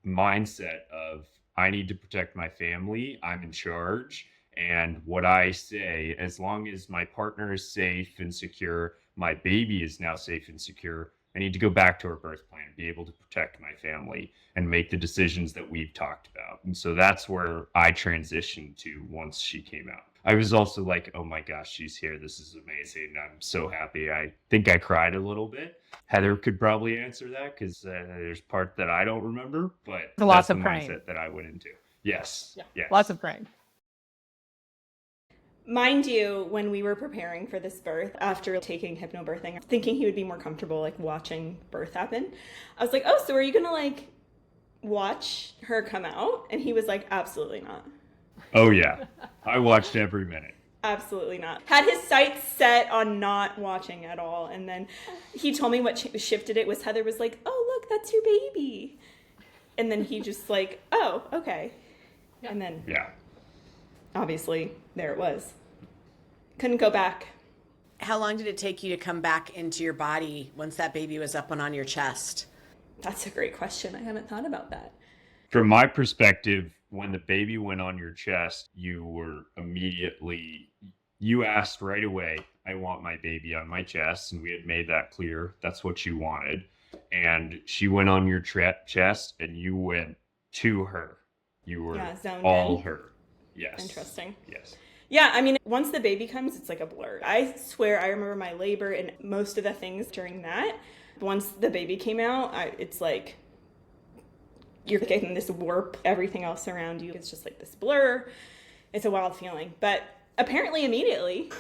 mindset of, I need to protect my family. I'm in charge. And what I say, as long as my partner is safe and secure, my baby is now safe and secure, I need to go back to our birth plan, be able to protect my family and make the decisions that we've talked about. And so that's where I transitioned to once she came out. I was also like, oh my gosh, she's here. This is amazing. I'm so happy. I think I cried a little bit. Heather could probably answer that because there's part that I don't remember, but Lots that's the of crying. mindset that I went into. Yes. Yeah. Yes. Lots of crying. Mind you, when we were preparing for this birth, after taking hypnobirthing, thinking he would be more comfortable like watching birth happen, I was like, oh, so are you gonna like watch her come out? And he was like, absolutely not. Oh yeah. I watched every minute. Absolutely not. Had his sights set on not watching at all. And then he told me what shifted it was Heather was like, oh, look, that's your baby. And then he just like, oh, okay. And then Yeah. obviously there it was. Couldn't go back. How long did it take you to come back into your body once that baby was up and on your chest? That's a great question. I haven't thought about that. From my perspective, when the baby went on your chest, you asked right away, I want my baby on my chest. And we had made that clear. That's what you wanted. And she went on your chest and you went to her. You were zoned all in. her. Yes. Interesting. Yes. Yeah, I mean, once the baby comes, it's like a blur. I swear I remember my labor and most of the things during that. Once the baby came out, it's like you're getting this warp, everything else around you. It's just like this blur. It's a wild feeling. But apparently immediately,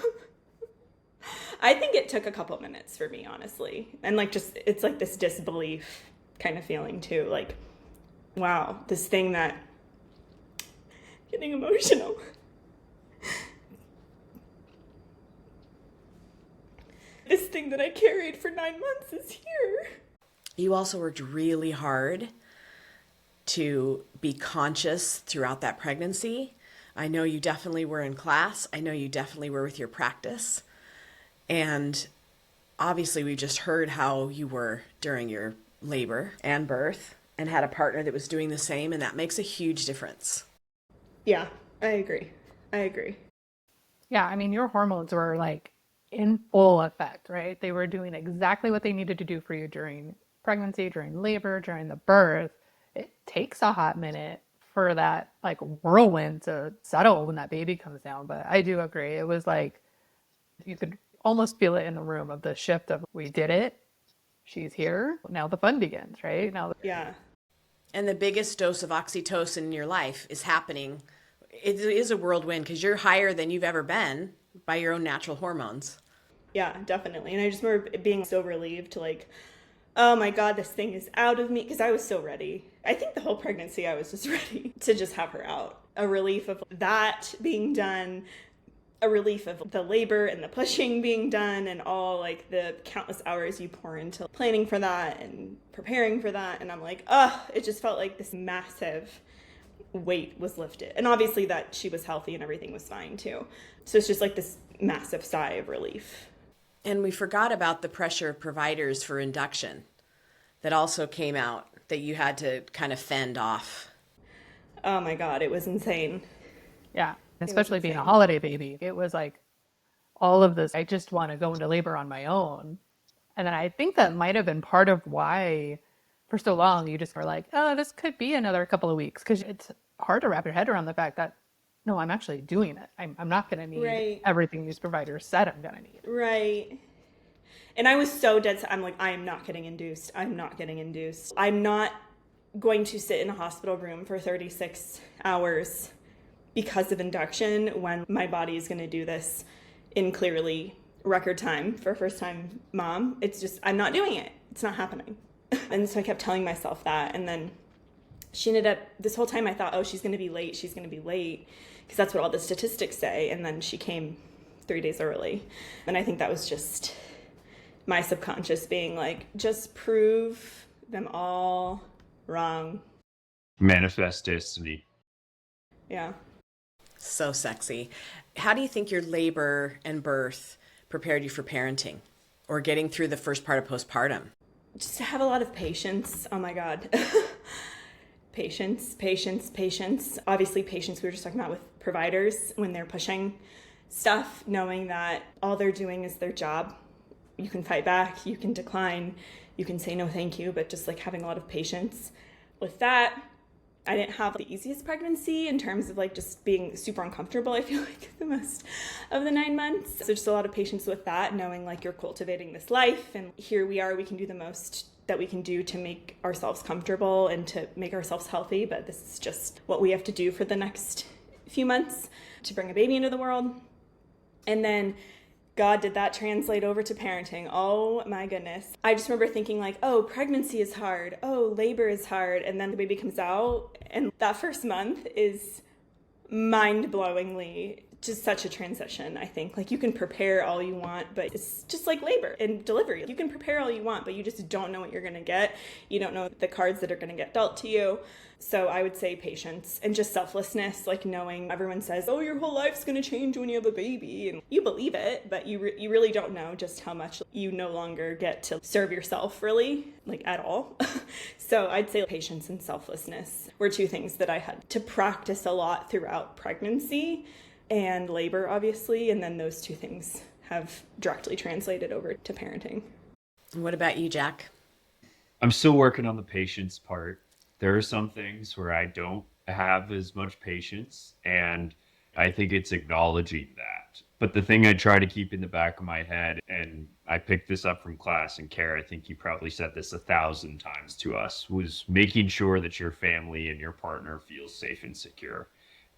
I think it took a couple minutes for me, honestly. And like just, it's like this disbelief kind of feeling too. Like, wow, this thing that, getting emotional. This thing that I carried for 9 months is here. You also worked really hard to be conscious throughout that pregnancy. I know you definitely were in class. I know you definitely were with your practice. And obviously we just heard how you were during your labor and birth and had a partner that was doing the same. And that makes a huge difference. Yeah, I agree. Yeah, I mean, your hormones were like in full effect, right? They were doing exactly what they needed to do for you during pregnancy, during labor, during the birth. It takes a hot minute for that like whirlwind to settle when that baby comes down. But I do agree. It was like you could almost feel it in the room of the shift of we did it. She's here. Now the fun begins, right? Now, Yeah. And the biggest dose of oxytocin in your life is happening. It is a whirlwind because you're higher than you've ever been by your own natural hormones. Yeah, definitely. And I just remember being so relieved to like, oh my God, this thing is out of me, because I was so ready. I think the whole pregnancy I was just ready to just have her out. A relief of that being done, a relief of the labor and the pushing being done, and all like the countless hours you pour into planning for that and preparing for that. And I'm like, it just felt like this massive weight was lifted. And obviously that she was healthy and everything was fine too. So it's just like this massive sigh of relief. And we forgot about the pressure of providers for induction that also came out that you had to kind of fend off. Oh my God, it was insane. yeah, especially being a holiday baby. It was like all of this. I just want to go into labor on my own. And then I think that might have been part of why for so long you just were like, oh, this could be another couple of weeks. Because it's hard to wrap your head around the fact that, no, I'm actually doing it. I'm not going to need everything these providers said I'm going to need. Right. And I was so dead set. I'm like, I am not getting induced. I'm not getting induced. I'm not going to sit in a hospital room for 36 hours because of induction when my body is going to do this in clearly record time for a first time mom. It's just, I'm not doing it. It's not happening. And so I kept telling myself that. And then she ended up, this whole time I thought, oh, she's going to be late. She's going to be late. Because that's what all the statistics say. And then she came 3 days early. And I think that was just my subconscious being like, just prove them all wrong. Manifest destiny. Yeah. So sexy. How do you think your labor and birth prepared you for parenting or getting through the first part of postpartum? Just to have a lot of patience. Oh my God. Patience. Obviously, patience, we were just talking about with providers when they're pushing stuff, knowing that all they're doing is their job. You can fight back, you can decline, you can say no thank you, but just like having a lot of patience with that. I didn't have the easiest pregnancy in terms of like just being super uncomfortable, I feel like, the most of the 9 months. So just a lot of patience with that, knowing like you're cultivating this life and here we are, we can do the most that we can do to make ourselves comfortable and to make ourselves healthy. But this is just what we have to do for the next few months to bring a baby into the world. And then God, did that translate over to parenting? Oh my goodness. I just remember thinking like, oh, pregnancy is hard. Oh, labor is hard. And then the baby comes out. And that first month is mind-blowingly just such a transition, I think. Like you can prepare all you want, but it's just like labor and delivery. You can prepare all you want, but you just don't know what you're going to get. You don't know the cards that are going to get dealt to you. So I would say patience and just selflessness, like knowing everyone says, oh, your whole life's going to change when you have a baby. And you believe it, but you really don't know just how much you no longer get to serve yourself really, like at all. So I'd say patience and selflessness were two things that I had to practice a lot throughout pregnancy and labor, obviously. And then those two things have directly translated over to parenting. What about you, Jack? I'm still working on the patience part. There are some things where I don't have as much patience, and I think it's acknowledging that. But the thing I try to keep in the back of my head, and I picked this up from class, and Kara, I think you probably said this 1,000 times to us, was making sure that your family and your partner feels safe and secure.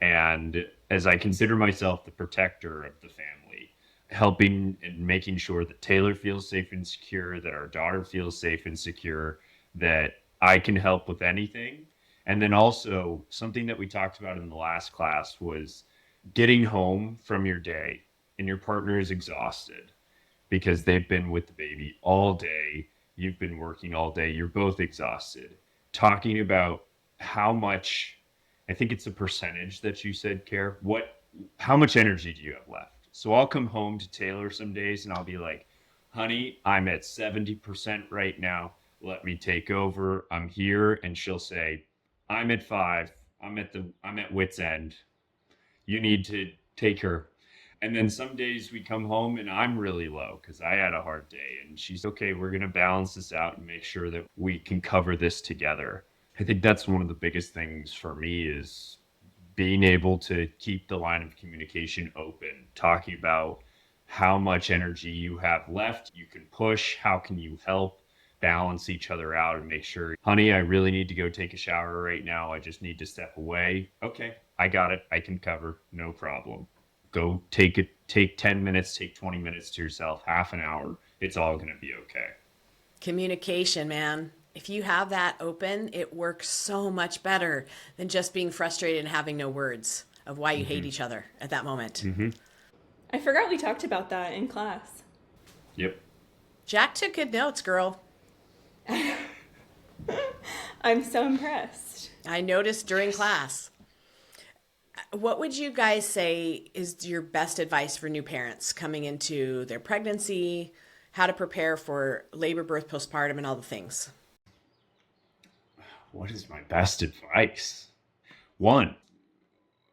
And as I consider myself the protector of the family, helping and making sure that Taylor feels safe and secure, that our daughter feels safe and secure, that I can help with anything. And then also something that we talked about in the last class was getting home from your day and your partner is exhausted because they've been with the baby all day. You've been working all day. You're both exhausted. Talking about how much, I think it's a percentage that you said, Care, how much energy do you have left? So I'll come home to Taylor some days and I'll be like, honey, I'm at 70% right now. Let me take over. I'm here. And she'll say, I'm at 5. I'm at wit's end. You need to take her. And then some days we come home and I'm really low because I had a hard day. And she's okay, we're going to balance this out and make sure that we can cover this together. I think that's one of the biggest things for me is being able to keep the line of communication open, talking about how much energy you have left, you can push, how can you help balance each other out and make sure, honey, I really need to go take a shower right now. I just need to step away. Okay, I got it. I can cover. No problem. Go take 10 minutes, take 20 minutes to yourself, half an hour. It's all going to be okay. Communication, man. If you have that open, it works so much better than just being frustrated and having no words of why you hate each other at that moment. I forgot we talked about that in class. Yep. Jack took good notes, girl. I'm so impressed. I noticed during class. What would you guys say is your best advice for new parents coming into their pregnancy, how to prepare for labor, birth, postpartum, and all the things? What is my best advice? 1,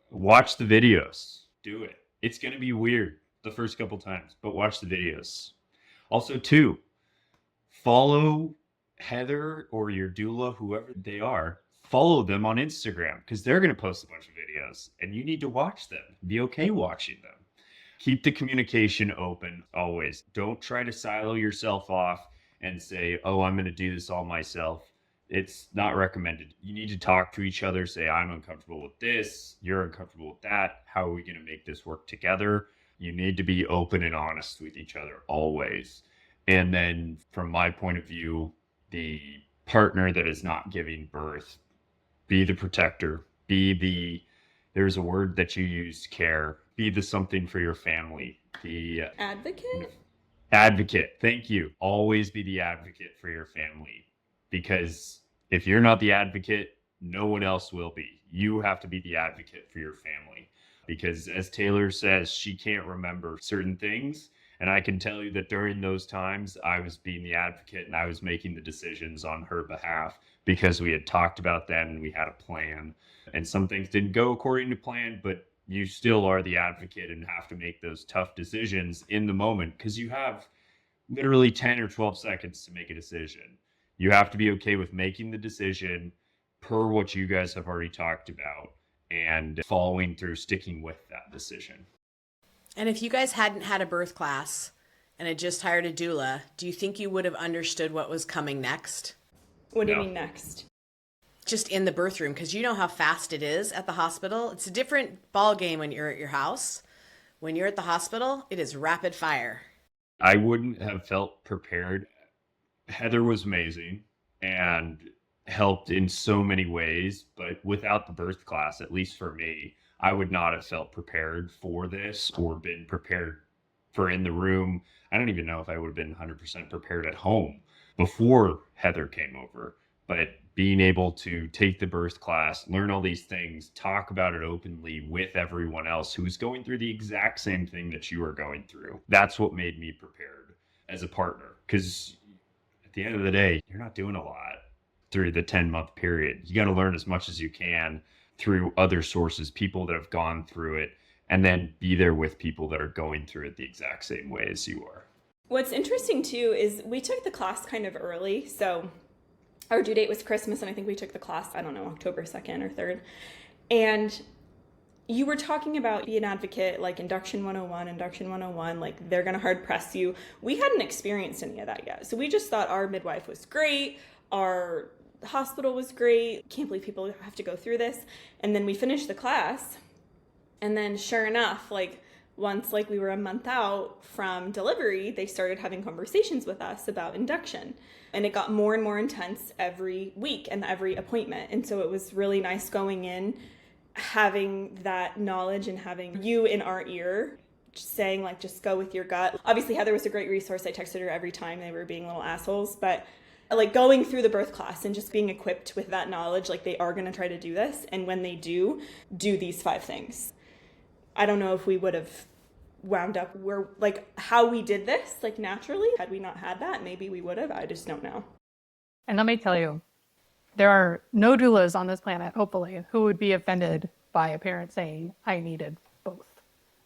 watch the videos. Do it. It's going to be weird the first couple times, but watch the videos. Also, 2, follow Heather or your doula, whoever they are. Follow them on Instagram because they're going to post a bunch of videos and you need to watch them. Be okay watching them. Keep the communication open always. Don't try to silo yourself off and say, oh, I'm going to do this all myself. It's not recommended. You need to talk to each other, say, I'm uncomfortable with this, you're uncomfortable with that. How are we going to make this work together? You need to be open and honest with each other always. And then, from my point of view, the partner that is not giving birth, be the protector, be the, there's a word that you use, care, be the something for your family, the Advocate? advocate. Thank you. Always be the advocate for your family, because if you're not the advocate, no one else will be. You have to be the advocate for your family, because as Taylor says, she can't remember certain things. And I can tell you that during those times, I was being the advocate and I was making the decisions on her behalf because we had talked about that and we had a plan. And some things didn't go according to plan, but you still are the advocate and have to make those tough decisions in the moment, because you have literally 10 or 12 seconds to make a decision. You have to be okay with making the decision per what you guys have already talked about and following through, sticking with that decision. And if you guys hadn't had a birth class and had just hired a doula, do you think you would have understood what was coming next? What do you No. mean next? Just in the birth room, because you know how fast it is at the hospital. It's a different ball game when you're at your house. When you're at the hospital, it is rapid fire. I wouldn't have felt prepared. Heather was amazing and helped in so many ways, but without the birth class, at least for me, I would not have felt prepared for this or been prepared for in the room. I don't even know if I would have been 100% prepared at home before Heather came over. But being able to take the birth class, learn all these things, talk about it openly with everyone else who's going through the exact same thing that you are going through, that's what made me prepared as a partner. Because at the end of the day, you're not doing a lot through the 10-month period. You got to learn as much as you can through other sources, people that have gone through it, and then be there with people that are going through it the exact same way as you are. What's interesting too is we took the class kind of early. So our due date was Christmas, and I think we took the class, I don't know, October 2nd or 3rd. And you were talking about be an advocate, like induction 101, like they're going to hard press you. We hadn't experienced any of that yet. So we just thought our midwife was great. Our hospital was great. Can't believe people have to go through this. And then we finished the class. And then sure enough, like once like we were a month out from delivery, they started having conversations with us about induction. And it got more and more intense every week and every appointment. And so it was really nice going in, having that knowledge and having you in our ear saying like, just go with your gut. Obviously Heather was a great resource. I texted her every time they were being little assholes, but like going through the birth class and just being equipped with that knowledge, like they are going to try to do this. And when they do these 5 things. I don't know if we would have wound up where, like how we did this, like naturally, had we not had that, maybe we would have, I just don't know. And let me tell you, there are no doulas on this planet, hopefully, who would be offended by a parent saying, I needed both,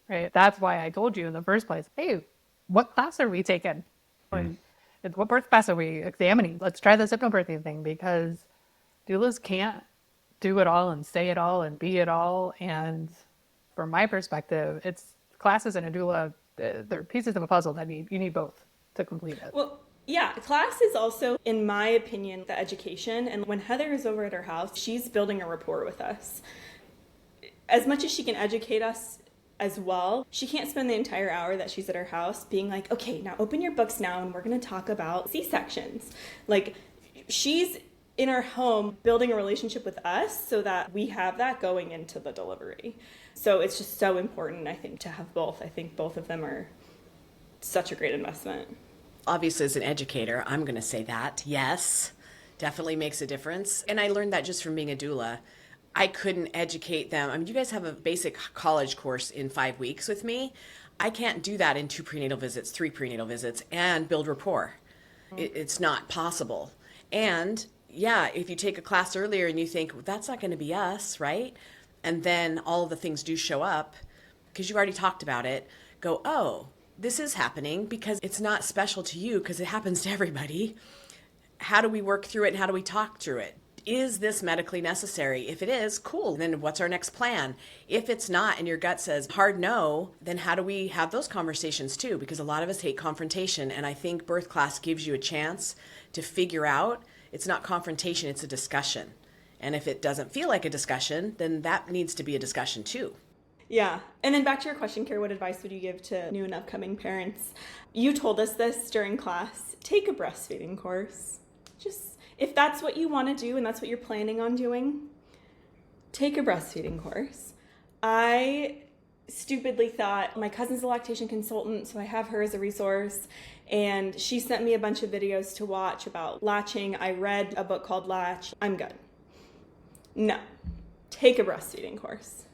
right? That's why I told you in the first place, hey, what class are we taking? Or what birth class are we examining? Let's try this hypnobirthing thing, because doulas can't do it all and say it all and be it all. And from my perspective, it's classes and a doula, they're pieces of a puzzle that you need both to complete it. Well, yeah, class is also, in my opinion, the education. And when Heather is over at her house, she's building a rapport with us. As much as she can educate us as well, she can't spend the entire hour that she's at her house being like, okay, now open your books now and we're going to talk about C-sections. Like, she's in our home building a relationship with us so that we have that going into the delivery. So it's just so important, I think, to have both. I think both of them are such a great investment. Obviously, as an educator, I'm going to say that. Yes, definitely makes a difference. And I learned that just from being a doula. I couldn't educate them. I mean, you guys have a basic college course in 5 weeks with me. I can't do that in 2 prenatal visits, 3 prenatal visits, and build rapport. It's not possible. And yeah, if you take a class earlier and you think, well, that's not going to be us, right? And then all of the things do show up because you've already talked about it, go, oh, this is happening because it's not special to you because it happens to everybody. How do we work through it and how do we talk through it? Is this medically necessary? If it is, cool. Then what's our next plan? If it's not and your gut says hard no, then how do we have those conversations too? Because a lot of us hate confrontation. And I think birth class gives you a chance to figure out it's not confrontation, it's a discussion. And if it doesn't feel like a discussion, then that needs to be a discussion too. Yeah. And then back to your question, Kara, what advice would you give to new and upcoming parents? You told us this during class. Take a breastfeeding course. Just, if that's what you want to do and that's what you're planning on doing, take a breastfeeding course. I stupidly thought, my cousin's a lactation consultant, so I have her as a resource, and she sent me a bunch of videos to watch about latching. I read a book called Latch. I'm good. No. Take a breastfeeding course.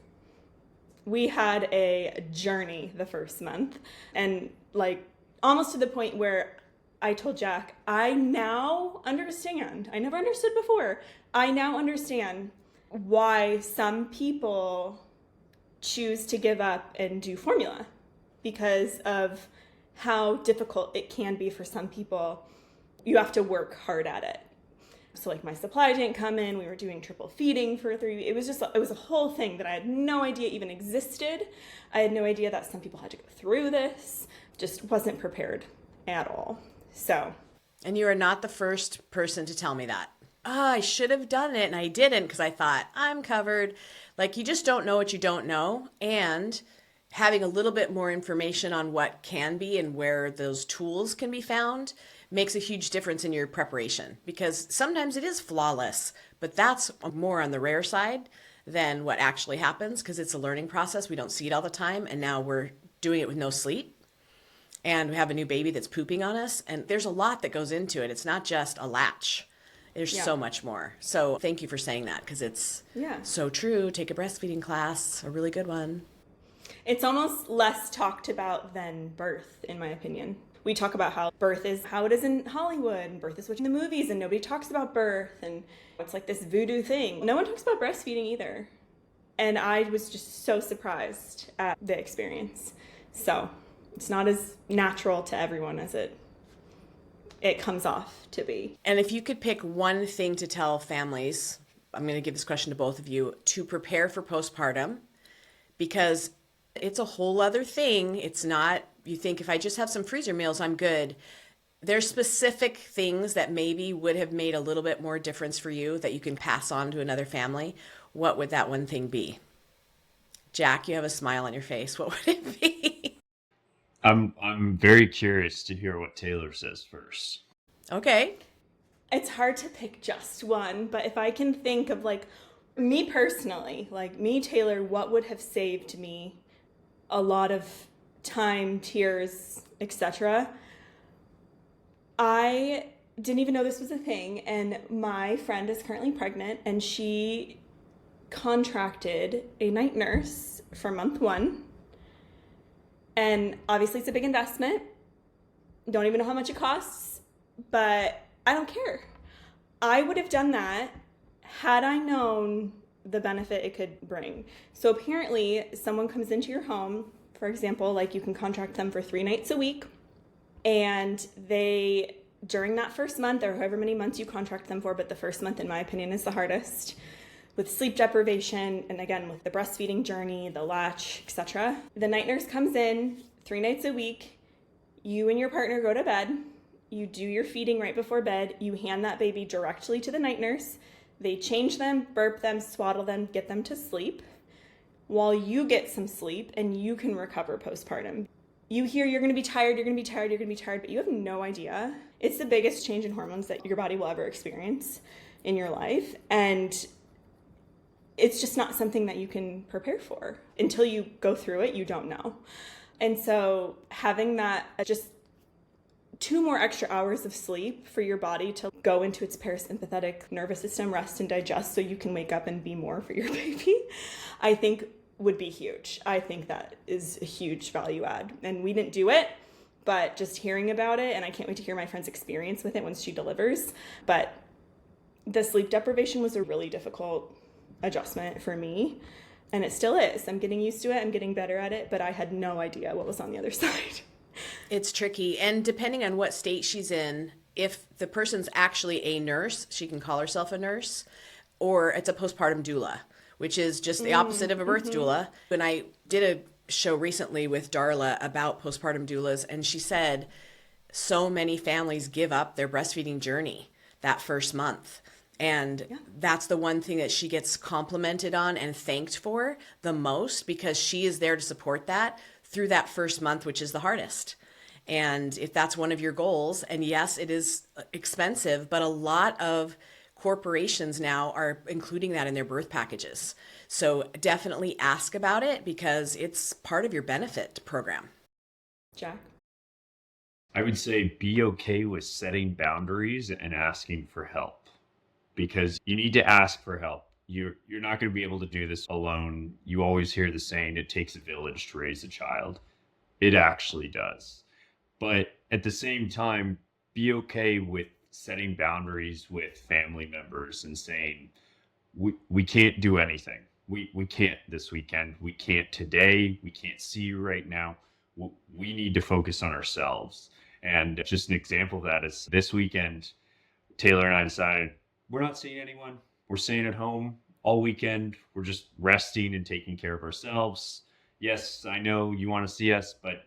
We had a journey the first month, and like almost to the point where I told Jack, I now understand. I never understood before. I now understand why some people choose to give up and do formula, because of how difficult it can be for some people. You have to work hard at it. So like my supply didn't come in, we were doing triple feeding for 3 weeks. It was a whole thing that I had no idea even existed. I had no idea that some people had to go through this. Just wasn't prepared at all. So. And you are not the first person to tell me that. I should have done it and I didn't because I thought I'm covered. Like, you just don't know what you don't know. And having a little bit more information on what can be and where those tools can be found makes a huge difference in your preparation, because sometimes it is flawless, but that's more on the rare side than what actually happens, because it's a learning process. We don't see it all the time. And now we're doing it with no sleep. And we have a new baby that's pooping on us. And there's a lot that goes into it. It's not just a latch. There's so much more. So thank you for saying that, because it's so true. Take a breastfeeding class, a really good one. It's almost less talked about than birth, in my opinion. We talk about how birth is how it is in Hollywood, and birth is what's in the movies, and nobody talks about birth, and it's like this voodoo thing. No one talks about breastfeeding either. And I was just so surprised at the experience. So it's not as natural to everyone as it comes off to be. And if you could pick one thing to tell families, I'm going to give this question to both of you, to prepare for postpartum, because it's a whole other thing. It's not, you think if I just have some freezer meals, I'm good. There's specific things that maybe would have made a little bit more difference for you that you can pass on to another family. What would that one thing be? Jack, you have a smile on your face. What would it be? I'm very curious to hear what Taylor says first. Okay. It's hard to pick just one, but if I can think of like me personally, like me, Taylor, what would have saved me a lot of time, tears, etc. I didn't even know this was a thing, and my friend is currently pregnant, and she contracted a night nurse for month 1. And obviously it's a big investment. Don't even know how much it costs, but I don't care. I would have done that had I known the benefit it could bring. So apparently someone comes into your home, for example, like you can contract them for 3 nights a week, and they, during that first month, or however many months you contract them for, but the first month, in my opinion, is the hardest, with sleep deprivation, and again, with the breastfeeding journey, the latch, etc. The night nurse comes in 3 nights a week, you and your partner go to bed, you do your feeding right before bed, you hand that baby directly to the night nurse, they change them, burp them, swaddle them, get them to sleep, while you get some sleep and you can recover postpartum. You hear you're going to be tired, you're going to be tired, you're going to be tired, but you have no idea. It's the biggest change in hormones that your body will ever experience in your life. And it's just not something that you can prepare for. Until you go through it, you don't know. And so having that, just 2 more extra hours of sleep for your body to go into its parasympathetic nervous system, rest and digest, so you can wake up and be more for your baby, I think would be huge. I think that is a huge value add. And we didn't do it, but just hearing about it, and I can't wait to hear my friend's experience with it once she delivers. But the sleep deprivation was a really difficult adjustment for me, and it still is. I'm getting used to it, I'm getting better at it, but I had no idea what was on the other side. It's tricky. And depending on what state she's in, if the person's actually a nurse, she can call herself a nurse, or it's a postpartum doula, which is just the opposite of a birth doula. And I did a show recently with Darla about postpartum doulas, and she said so many families give up their breastfeeding journey. that first month. And that's the one thing that she gets complimented on and thanked for the most, because she is there to support that through that first month, which is the hardest. And if that's one of your goals, and yes, it is expensive, but a lot of corporations now are including that in their birth packages. So definitely ask about it, because it's part of your benefit program. Jack? I would say be okay with setting boundaries and asking for help, because you need to ask for help. You're not going to be able to do this alone. You always hear the saying, it takes a village to raise a child. It actually does. But at the same time, be okay with setting boundaries with family members and saying, we can't do anything. We can't this weekend. We can't today. We can't see you right now. We need to focus on ourselves. And just an example of that is this weekend, Taylor and I decided we're not seeing anyone. We're staying at home all weekend. We're just resting and taking care of ourselves. Yes, I know you want to see us, but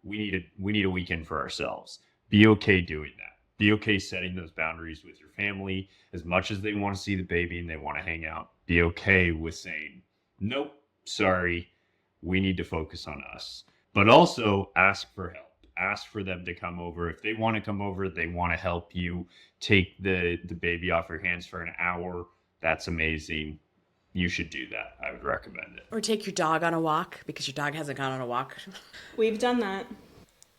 we need a weekend for ourselves. Be okay doing that. Be okay setting those boundaries with your family. As much as they want to see the baby and they want to hang out, be okay with saying, nope, sorry, we need to focus on us. But also ask for help. Ask for them to come over. If they want to come over, they want to help you take the baby off your hands for an hour. That's amazing. You should do that. I would recommend it. Or take your dog on a walk, because your dog hasn't gone on a walk. We've done that.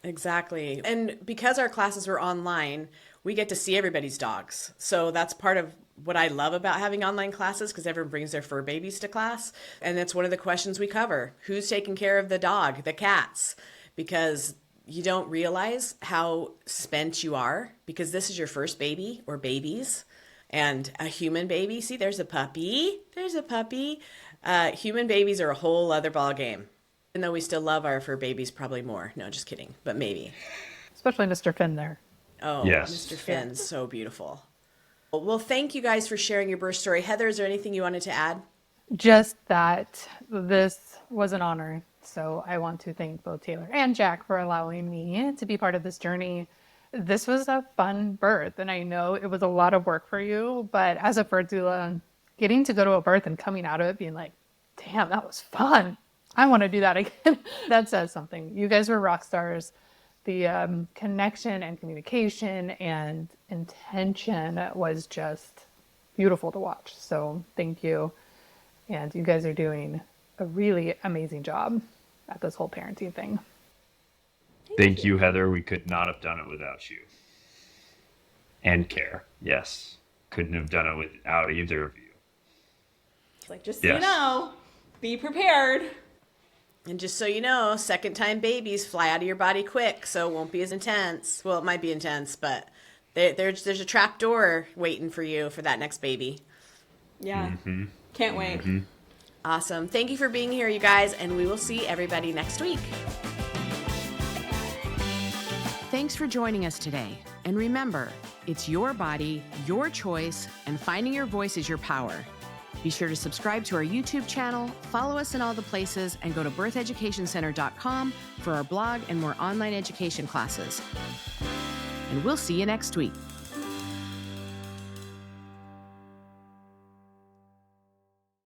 Exactly. And because our classes were online, we get to see everybody's dogs. So that's part of what I love about having online classes, because everyone brings their fur babies to class. And that's one of the questions we cover. Who's taking care of the dog, the cats? Because you don't realize how spent you are, because this is your first baby or babies. And a human baby, see, there's a puppy. There's a puppy. Human babies are a whole other ball game. Even though we still love our fur babies probably more. No, just kidding. But maybe. Especially Mr. Finn there. Oh, yes. Mr. Finn's so beautiful. Well, thank you guys for sharing your birth story. Heather, is there anything you wanted to add? Just that this was an honor. So I want to thank both Taylor and Jack for allowing me to be part of this journey. This was a fun birth, and I know it was a lot of work for you, but as a birth doula, getting to go to a birth and coming out of it being like, damn, that was fun. I want to do that again. That says something. You guys were rock stars. The connection and communication and intention was just beautiful to watch. So thank you. And you guys are doing a really amazing job at this whole parenting thing. Thank you, Heather. We could not have done it without you. And care. Yes. Couldn't have done it without either of you. It's like, just so you know, be prepared. And just so you know, second time babies fly out of your body quick, so it won't be as intense. Well, it might be intense, but there's a trap door waiting for you for that next baby. Yeah. Mm-hmm. Can't wait. Mm-hmm. Awesome. Thank you for being here, you guys, and we will see everybody next week. Thanks for joining us today. And remember, it's your body, your choice, and finding your voice is your power. Be sure to subscribe to our YouTube channel, follow us in all the places, and go to birtheducationcenter.com for our blog and more online education classes. And we'll see you next week.